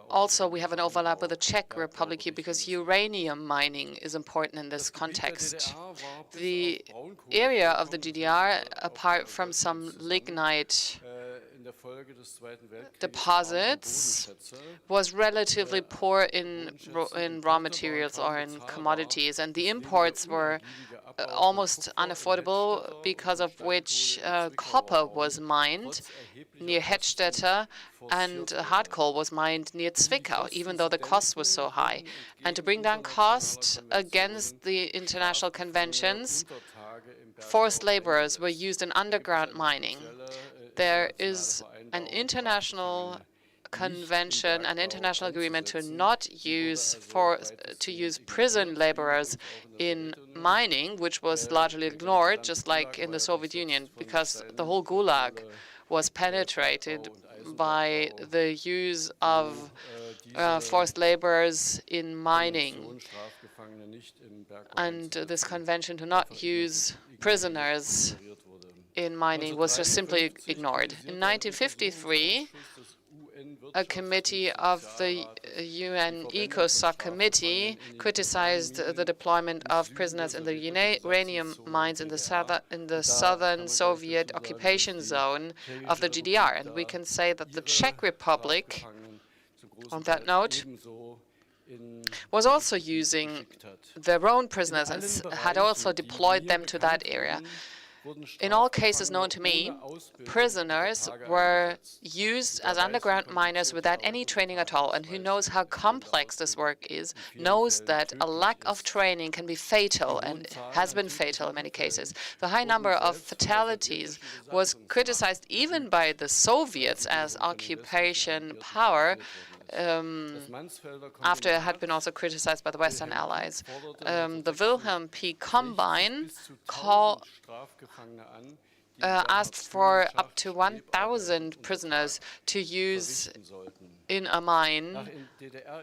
also, we have an overlap with the Czech Republic here because uranium mining is important in this context. The area of the GDR, apart from some lignite deposits, was relatively poor in raw materials or in commodities, and the imports were almost unaffordable, because of which copper was mined near Hettstetter and hard coal was mined near Zwickau, even though the cost was so high. And to bring down cost against the international conventions, forced laborers were used in underground mining. There is an international convention, an international agreement to not use prison laborers in mining, which was largely ignored, just like in the Soviet Union, because the whole Gulag was penetrated by the use of forced laborers in mining, and this convention to not use prisoners in mining was just simply ignored. In 1953, a committee of the UN ECOSOC committee criticized the deployment of prisoners in the uranium mines in the southern Soviet occupation zone of the GDR. And we can say that the Czech Republic, on that note, was also using their own prisoners and had also deployed them to that area. In all cases known to me, prisoners were used as underground miners without any training at all, and who knows how complex this work is, knows that a lack of training can be fatal and has been fatal in many cases. The high number of fatalities was criticized even by the Soviets as occupation power, after it had been also criticized by the Western allies. The Wilhelm P. Combine asked for up to 1,000 prisoners to use in a mine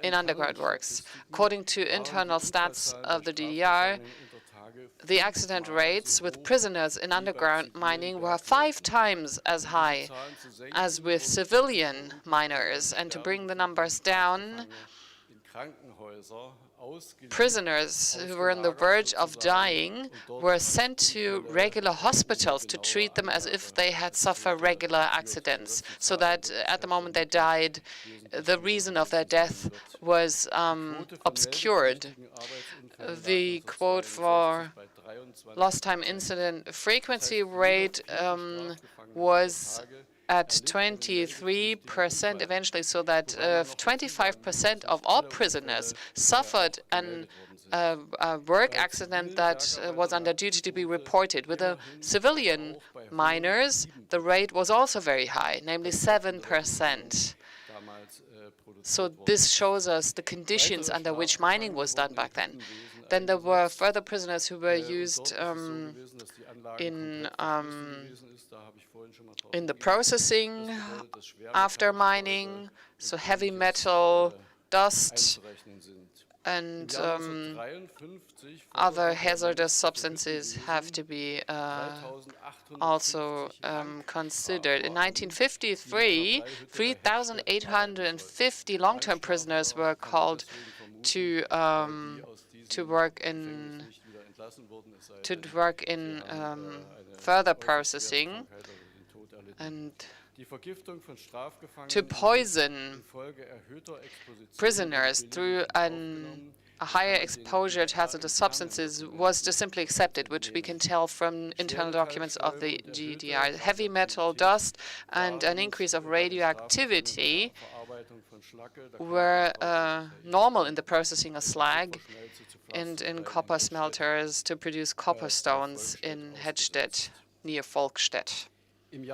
in underground works. According to internal stats of the DDR, the accident rates with prisoners in underground mining were 5 times as high as with civilian miners. And to bring the numbers down, prisoners who were on the verge of dying were sent to regular hospitals to treat them as if they had suffered regular accidents, so that at the moment they died, the reason of their death was obscured. The quote for lost time incident frequency rate was at 23% eventually, so that 25% of all prisoners suffered a work accident that was under duty to be reported. With the civilian miners, the rate was also very high, namely 7%. So this shows us the conditions under which mining was done back then. Then there were further prisoners who were used in the processing after mining, so heavy metal, dust, and other hazardous substances have to be also considered. In 1953, 3,850 long-term prisoners were called to work in further processing and to poison prisoners through a higher exposure to hazardous substances was just simply accepted, which we can tell from internal documents of the GDR. Heavy metal, dust, and an increase of radioactivity were normal in the processing of slag and in copper smelters to produce copper stones in Hedstedt, near Volkstedt. In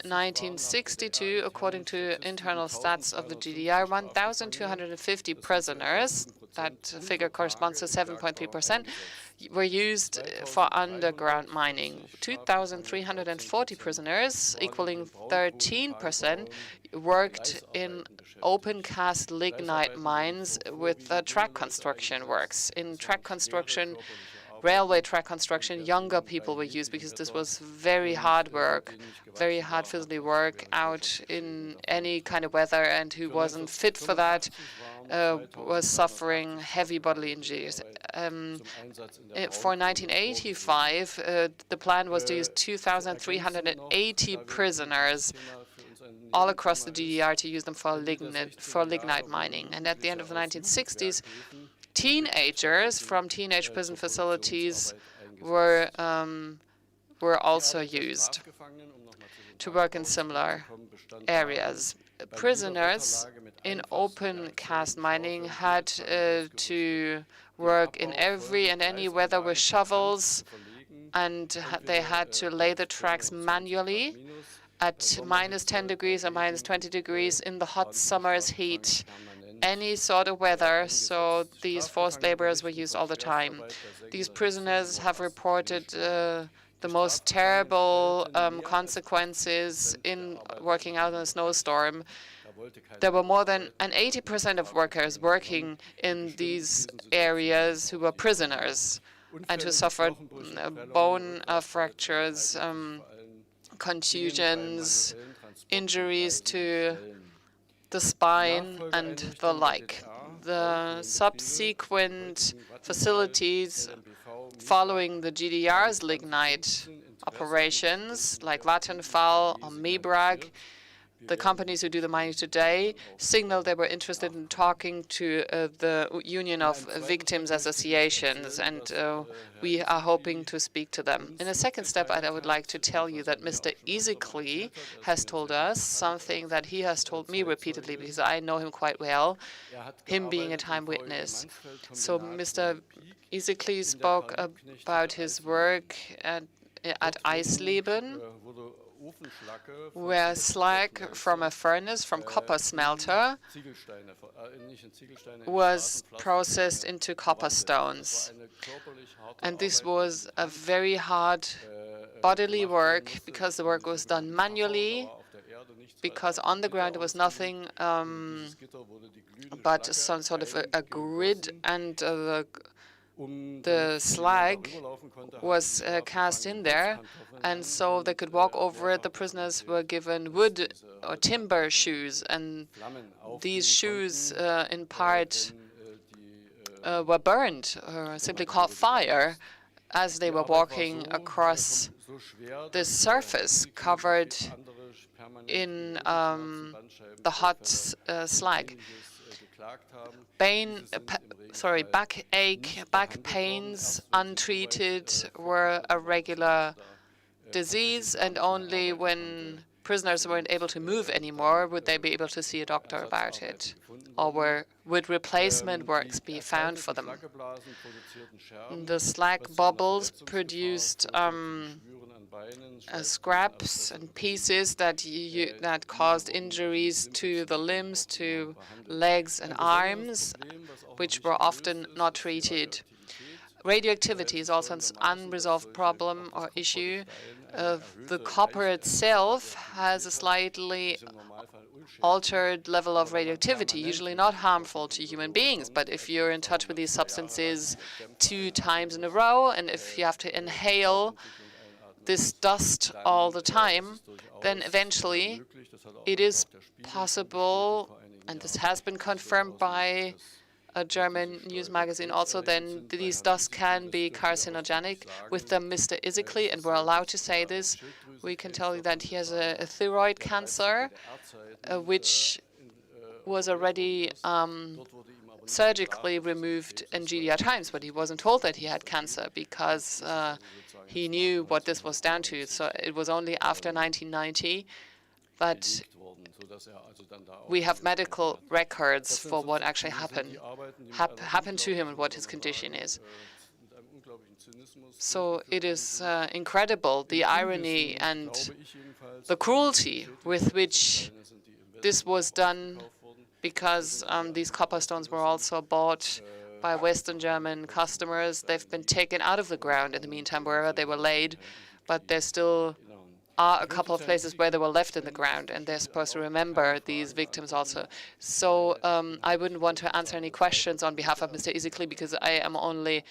1962, according to internal stats of the GDR, 1,250 prisoners, that figure corresponds to 7.3%, were used for underground mining. 2,340 prisoners, equaling 13%, worked in open-cast lignite mines with track construction works. In track construction, railway track construction, younger people were used because this was very hard work, very hard physical work out in any kind of weather, and who wasn't fit for that was suffering heavy bodily injuries. For 1985, the plan was to use 2,380 prisoners all across the DDR to use them for lignite mining. And at the end of the 1960s, teenagers from teenage prison facilities were also used to work in similar areas. Prisoners in open cast mining had to work in every and any weather with shovels, and they had to lay the tracks manually at -10 degrees or -20 degrees in the hot summer's heat. Any sort of weather, so these forced laborers were used all the time. These prisoners have reported the most terrible consequences in working out in a snowstorm. There were more than 80% of workers working in these areas who were prisoners and who suffered bone fractures, contusions, injuries to the spine, and the like. The subsequent facilities following the GDR's lignite operations, like Vattenfall or Mebrag, the companies who do the mining today, signaled they were interested in talking to the Union of Victims Associations, and we are hoping to speak to them. In a second step, I would like to tell you that Mr. Isikli has told us something that he has told me repeatedly, because I know him quite well, him being a time witness. So Mr. Isikli spoke about his work at Eisleben, where slag from a furnace from copper smelter was processed into copper stones. And this was a very hard bodily work, because the work was done manually, because on the ground there was nothing but some sort of a grid, and the slag was cast in there, and so they could walk over it. The prisoners were given wood or timber shoes, and these shoes in part were burned, or simply caught fire, as they were walking across this surface covered in the hot slag. Back pains, untreated, were a regular disease, and only when prisoners weren't able to move anymore would they be able to see a doctor about it, or would replacement works be found for them. The slag bubbles produced scraps and pieces that caused injuries to the limbs, to legs and arms, which were often not treated. Radioactivity is also an unresolved problem or issue. The copper itself has a slightly altered level of radioactivity, usually not harmful to human beings, but if you're in touch with these substances 2 times in a row, and if you have to inhale this dust all the time, then eventually it is possible, and this has been confirmed by a German news magazine also, then these dust can be carcinogenic. With Mr. Isikli, and we're allowed to say this, we can tell you that he has a thyroid cancer, which was already surgically removed in GDR times, but he wasn't told that he had cancer, because he knew what this was down to. So it was only after 1990 that we have medical records for what actually happened to him and what his condition is. So it is incredible, the irony and the cruelty with which this was done, because these copper stones were also bought by Western German customers. They've been taken out of the ground in the meantime, wherever they were laid, but there still are a couple of places where they were left in the ground, and they're supposed to remember these victims also. So I wouldn't want to answer any questions on behalf of Mr. Isikli, because I am only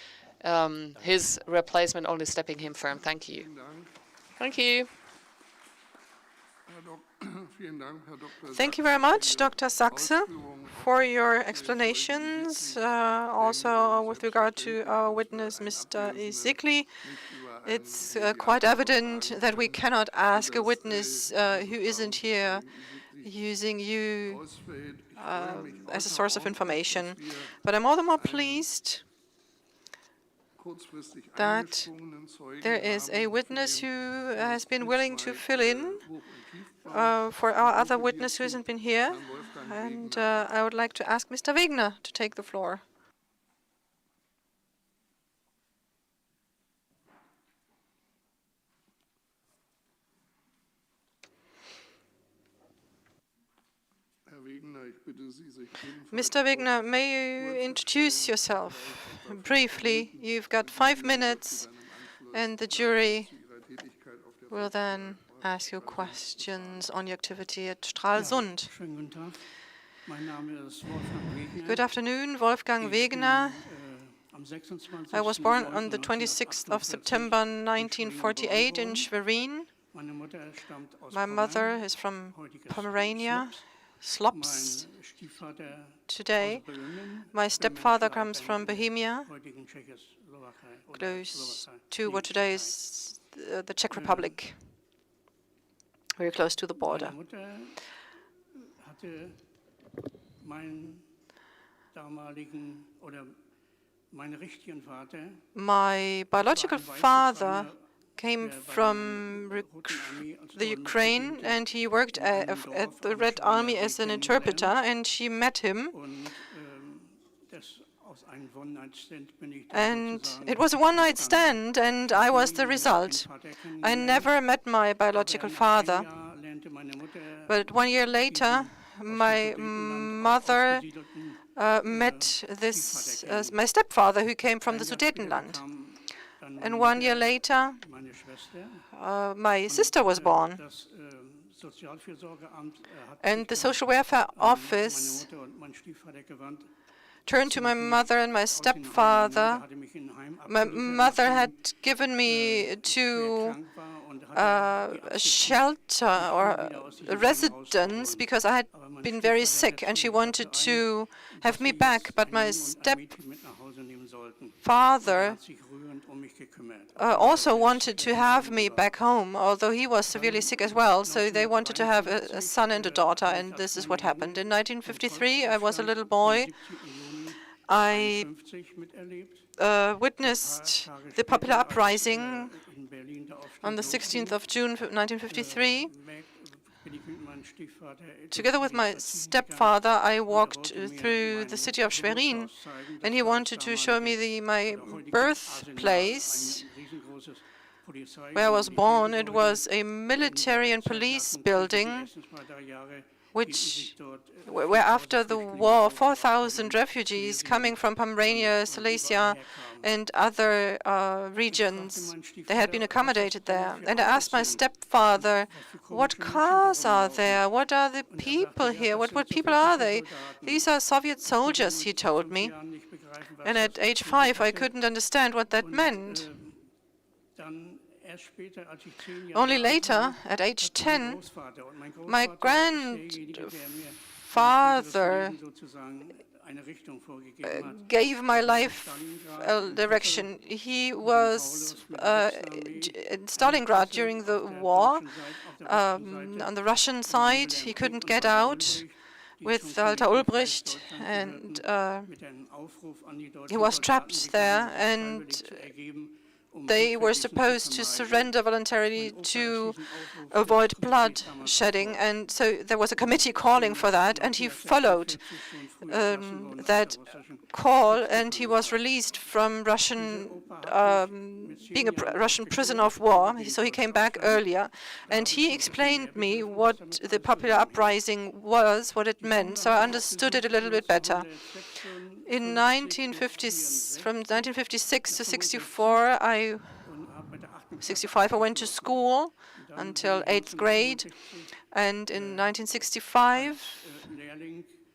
his replacement, only stepping him firm. Thank you. Thank you. Thank you very much, Dr. Sachse, for your explanations, also with regard to our witness, Mr. Isikli. It's quite evident that we cannot ask a witness who isn't here using you as a source of information. But I'm all the more pleased that there is a witness who has been willing to fill in for our other witness who hasn't been here. And I would like to ask Mr. Wegner to take the floor. Mr. Wegner, may you introduce yourself briefly? You've got 5 minutes, and the jury will then ask you questions on your activity at Stralsund. Good afternoon, Wolfgang Wegener. I was born on the 26th of September 1948 in Schwerin. My mother is from Pomerania, Slops today. My stepfather comes from Bohemia, close to what today is the Czech Republic, very close to the border. My biological father came from the Ukraine, and he worked at the Red Army as an interpreter, and she met him. And it was a one-night stand, and I was the result. I never met my biological father. But 1 year later, my mother met my stepfather, who came from the Sudetenland. And 1 year later, my sister was born. And the social welfare office turned to my mother and my stepfather. My mother had given me to a shelter or a residence because I had been very sick, and she wanted to have me back. But my stepfather also wanted to have me back home, although he was severely sick as well. So they wanted to have a son and a daughter, and this is what happened. In 1953, I was a little boy. I witnessed the popular uprising on the 16th of June 1953. Together with my stepfather, I walked through the city of Schwerin, and he wanted to show me my birthplace, where I was born. It was a military and police building, where after the war, 4,000 refugees coming from Pomerania, Silesia, and other regions, they had been accommodated there. And I asked my stepfather, what cars are there? What are the people here? What people are they? These are Soviet soldiers, he told me. And at age 5, I couldn't understand what that meant. Only later, at age 10, my grandfather gave my life a direction. He was in Stalingrad during the war. On the Russian side, he couldn't get out with Walter Ulbricht, and he was trapped there, and they were supposed to surrender voluntarily to avoid blood shedding, and so there was a committee calling for that, and he followed that call, and he was released from being a Russian prisoner of war. So he came back earlier, and he explained me what the popular uprising was, what it meant, so I understood it a little bit better. In from 1956 to 65, I went to school until 8th grade, and in 1965,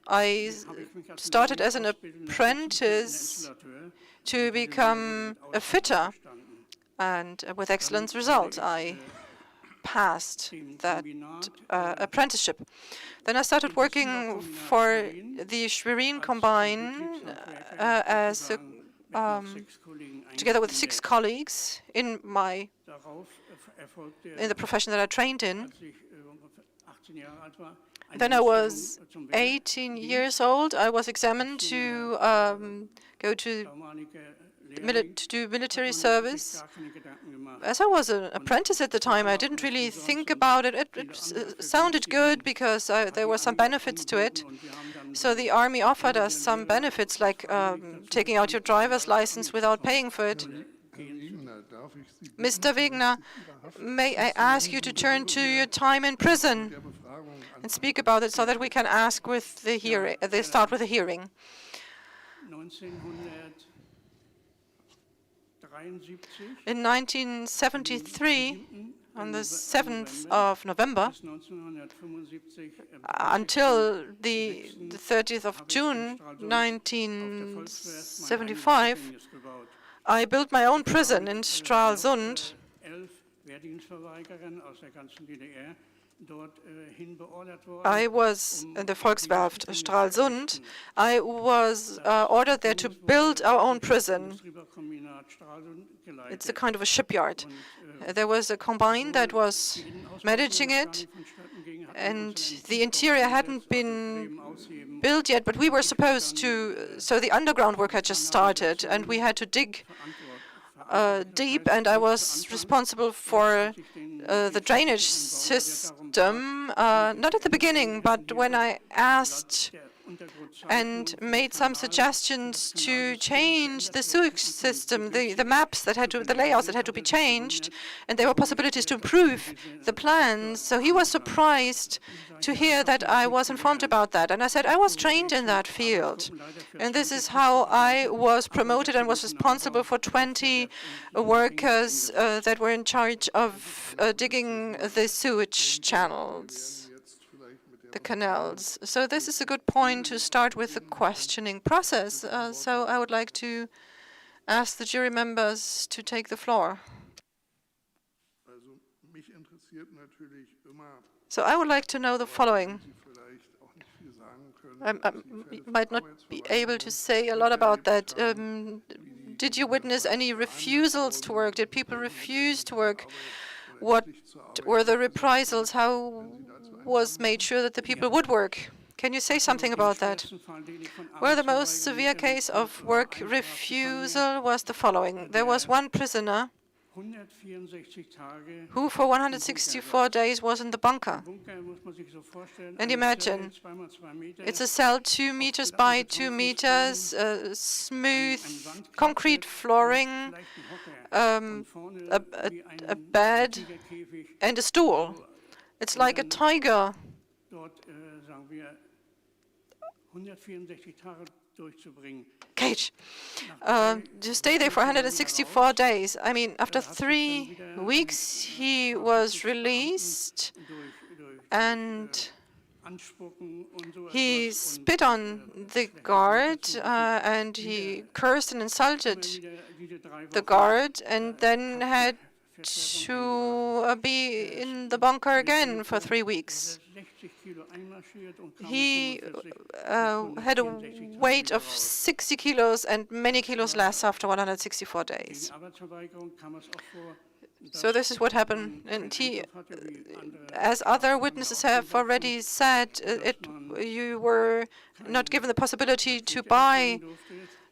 I started as an apprentice to become a fitter, and with excellent results, I passed that apprenticeship. Then I started working for the Schwerin Combine together with 6 colleagues in the profession that I trained in. Then I was 18 years old. I was examined to go to do military service. As I was an apprentice at the time, I didn't really think about it. It sounded good because there were some benefits to it. So the army offered us some benefits, like taking out your driver's license without paying for it. Mr. Wegener, may I ask you to turn to your time in prison and speak about it so that we can ask with the hearing. They start with the hearing. In 1973, on the 7th of November until the 30th of June 1975, I built my own prison in Stralsund. I was in the Volkswerft Stralsund. I was ordered there to build our own prison. It's a kind of a shipyard. There was a combine that was managing it, and the interior hadn't been built yet, but we were supposed to, so the underground work had just started, and we had to dig deep, and I was responsible for the drainage system, not at the beginning, but when I asked and made some suggestions to change the sewage system, the maps that had to, the layouts that had to be changed, and there were possibilities to improve the plans. So he was surprised to hear that I was informed about that. And I said, I was trained in that field. And this is how I was promoted and was responsible for 20 workers that were in charge of digging the sewage channels, the canals. So this is a good point to start with the questioning process. So I would like to ask the jury members to take the floor. So I would like to know the following. I might not be able to say a lot about that. Did you witness any refusals to work? Did people refuse to work? What were the reprisals? How was made sure that the people would work? Can you say something about that? Well, the most severe case of work refusal was the following. There was one prisoner who for 164 days was in the bunker. And imagine, it's a cell 2 meters by 2 meters, smooth concrete flooring, a bed, and a stool. It's like a tiger. Cage. To stay there for 164 days. I mean, after 3 weeks, he was released, and he spit on the guard, and he cursed and insulted the guard, and then had to be in the bunker again for 3 weeks. He had a weight of 60 kilos and many kilos less after 164 days. So this is what happened. And he, as other witnesses have already said, you were not given the possibility to buy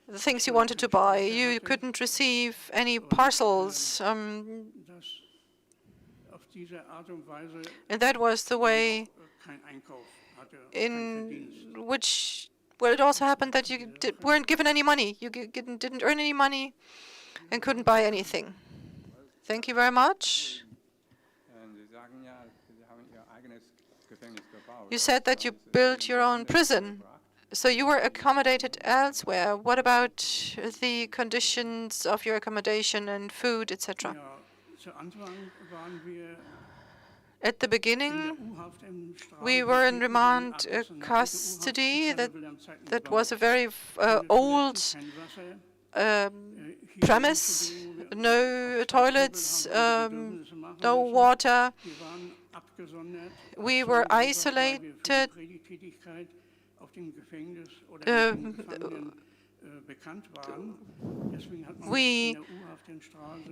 the things you wanted to buy. You couldn't receive any parcels. And that was the way in which, well, it also happened that you weren't given any money. You didn't earn any money and couldn't buy anything. Thank you very much. You said that you built your own prison. So you were accommodated elsewhere. What about the conditions of your accommodation and food, etc.? At the beginning, we were in remand custody. That was a very old premise. No toilets, no water. We were isolated.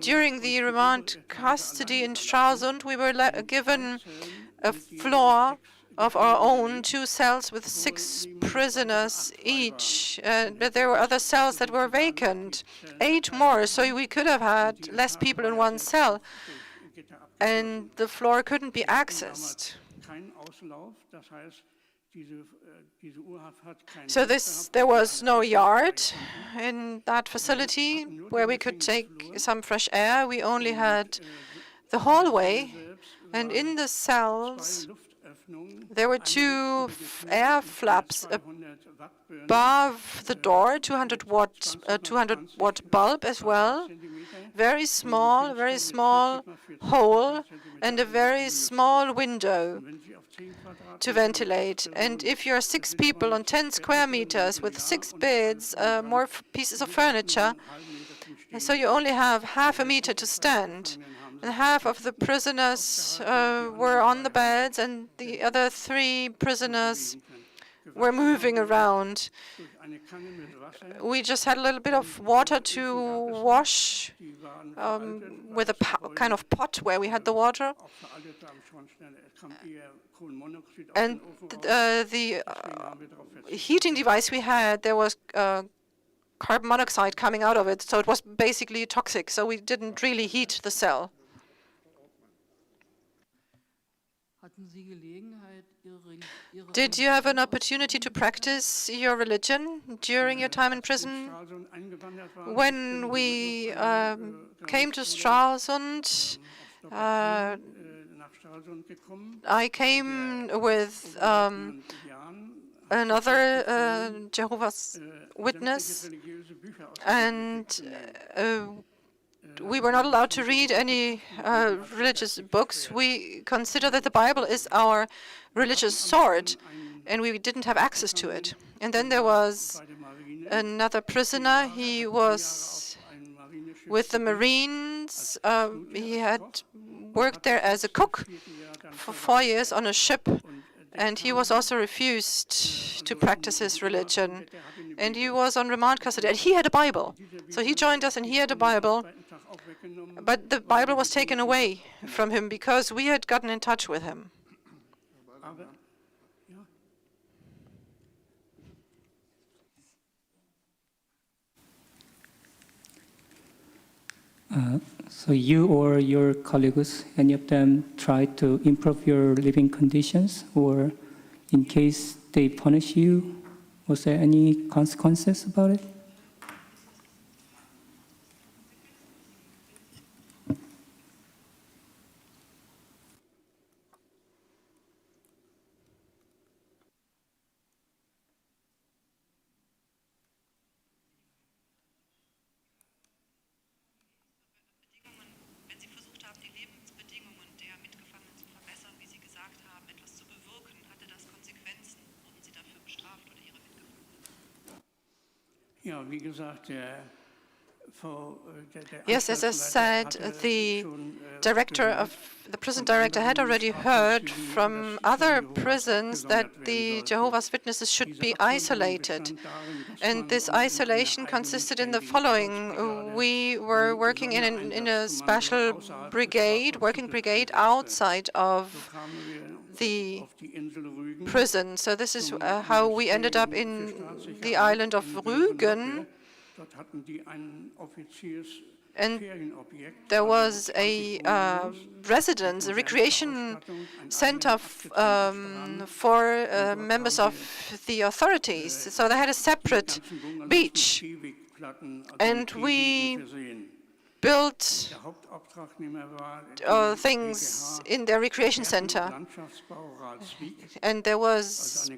During the remand custody in Stralsund, we were given a floor of our own, 2 cells with 6 prisoners each. But there were other cells that were vacant, 8 more, so we could have had less people in one cell, and the floor couldn't be accessed. So there was no yard in that facility where we could take some fresh air. We only had the hallway, and in the cells there were 2 air flaps above the door, 200-watt bulb as well, very small hole, and a very small window to ventilate. And if you're 6 people on 10 square meters with 6 beds, more pieces of furniture, and so you only have half a meter to stand. And half of the prisoners were on the beds, and the other 3 prisoners were moving around. We just had a little bit of water to wash with a kind of pot where we had the water. And the heating device we had, there was carbon monoxide coming out of it, so it was basically toxic, so we didn't really heat the cell. Did you have an opportunity to practice your religion during your time in prison? When we came to Stralsund, I came with another Jehovah's Witness, and we were not allowed to read any religious books. We consider that the Bible is our religious sword, and we didn't have access to it. And then there was another prisoner. He was with the Marines. He had worked there as a cook for 4 years on a ship, and he was also refused to practice his religion. And he was on remand custody, and he had a Bible. So he joined us, and he had a Bible. But the Bible was taken away from him because we had gotten in touch with him. So you or your colleagues, any of them tried to improve your living conditions, or in case they punish you, was there any consequences about it? Yes, as I said, the prison director had already heard from other prisons that the Jehovah's Witnesses should be isolated. And this isolation consisted in the following. We were working in a special brigade, working brigade outside of the prison. So this is how we ended up in the island of Rügen. And there was a residence, a recreation center for members of the authorities. So they had a separate beach. And we built things in their recreation center. And there was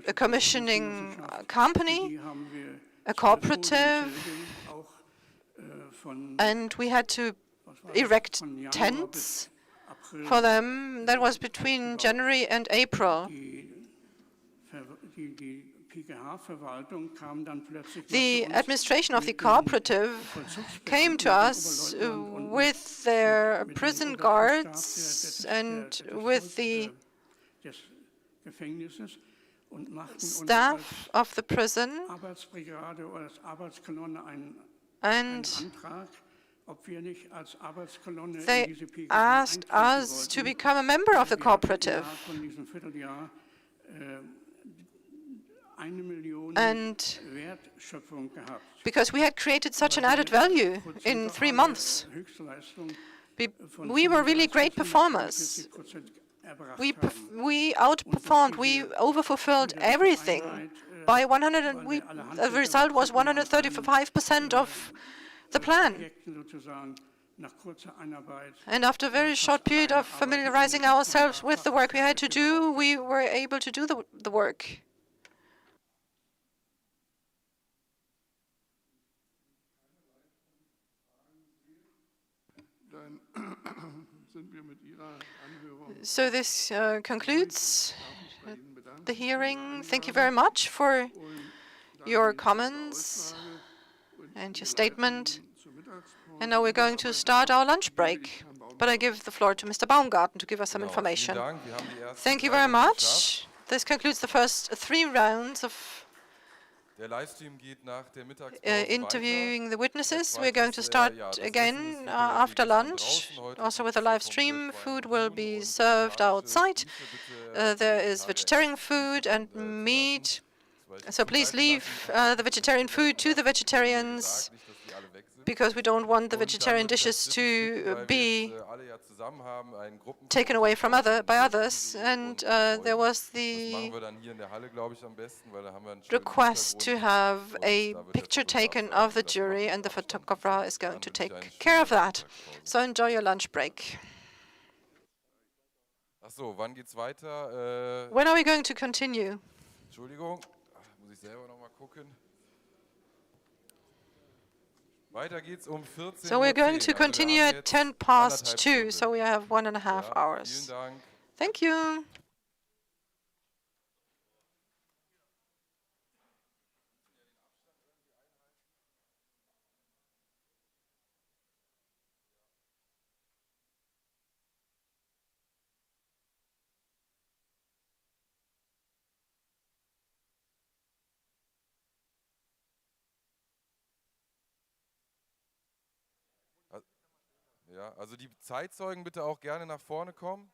a commissioning company, a cooperative, and we had to erect tents for them. That was between January and April. The administration of the cooperative came to us with their prison guards and with the staff of the prison, and they asked us to become a member of the cooperative. And because we had created such an added value in 3 months, we were really great performers. We outperformed, we overfulfilled everything by 100, and the result was 135% of the plan. And after a very short period of familiarizing ourselves with the work we had to do, we were able to do the work. sind wir mit Ihrer Anhörung. So this concludes the hearing. Thank you very much for your comments and your statement. And now we're going to start our lunch break. But I give the floor to Mr. Baumgarten to give us some Genau, information. vielen Dank. Wir haben die ersten Thank you 3 very Runden much. This concludes the first 3 rounds of Der Livestream geht nach der Mittagspause interviewing the witnesses. weiter. We're going to Als start zweites, das again Essen ist wieder after wie gestern lunch, draußen. Heute also with gibt's a live vom stream. Grill Food feinen will Huhn be und served vegetarische outside. Grüße bitte There is Vegetarier vegetarian food and zulassen. meat. Weil ich So die please Seite leave lassen. the vegetarian food to the vegetarians, Gesagt, nicht, dass die alle weg sind. because we don't want the Und dann vegetarian wird das dishes dritte Stück, to weil wir be jetzt, alle ja zusammen haben, ein Gruppenfoto taken away from by others. und And Freunde. there was Das the machen wir dann hier in der Halle, glaube ich, am besten, weil da haben wir einen schönen request to Hintergrund have und a da wird der picture Fotograf taken sein, of the das machen jury, wir and the mit Abstand. photographer is going Dann to wünsche ich take eine care of schöne that. Mittagspause. So enjoy your lunch break. Ach so, wann geht's weiter? When are we going to continue? Entschuldigung, muss ich selber noch mal gucken. Weiter geht's um 14:10 So we're going to Also wir continue haben at jetzt 10 past 2, 1,5 so we have 1.5 Ja, vielen hours. Dank. Thank you. Ja, also die Zeitzeugen bitte auch gerne nach vorne kommen.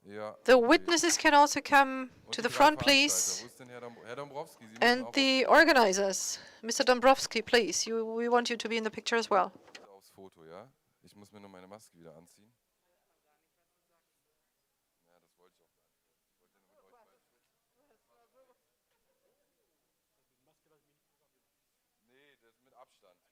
Ja, The okay. witnesses can also come Und to die the 3 front, Veranstalter. please. Wo ist denn Herr Dombrowski? Sie müssen And auch the organizers. Mr. Dombrowski, please. We want you to be in the picture as well. aufs Foto, ja? Ich muss mir nur meine Maske wieder anziehen. Ja, das wollte ich auch gar nicht. Ich wollte nur mit euch beiden. Nee, das mit Abstand.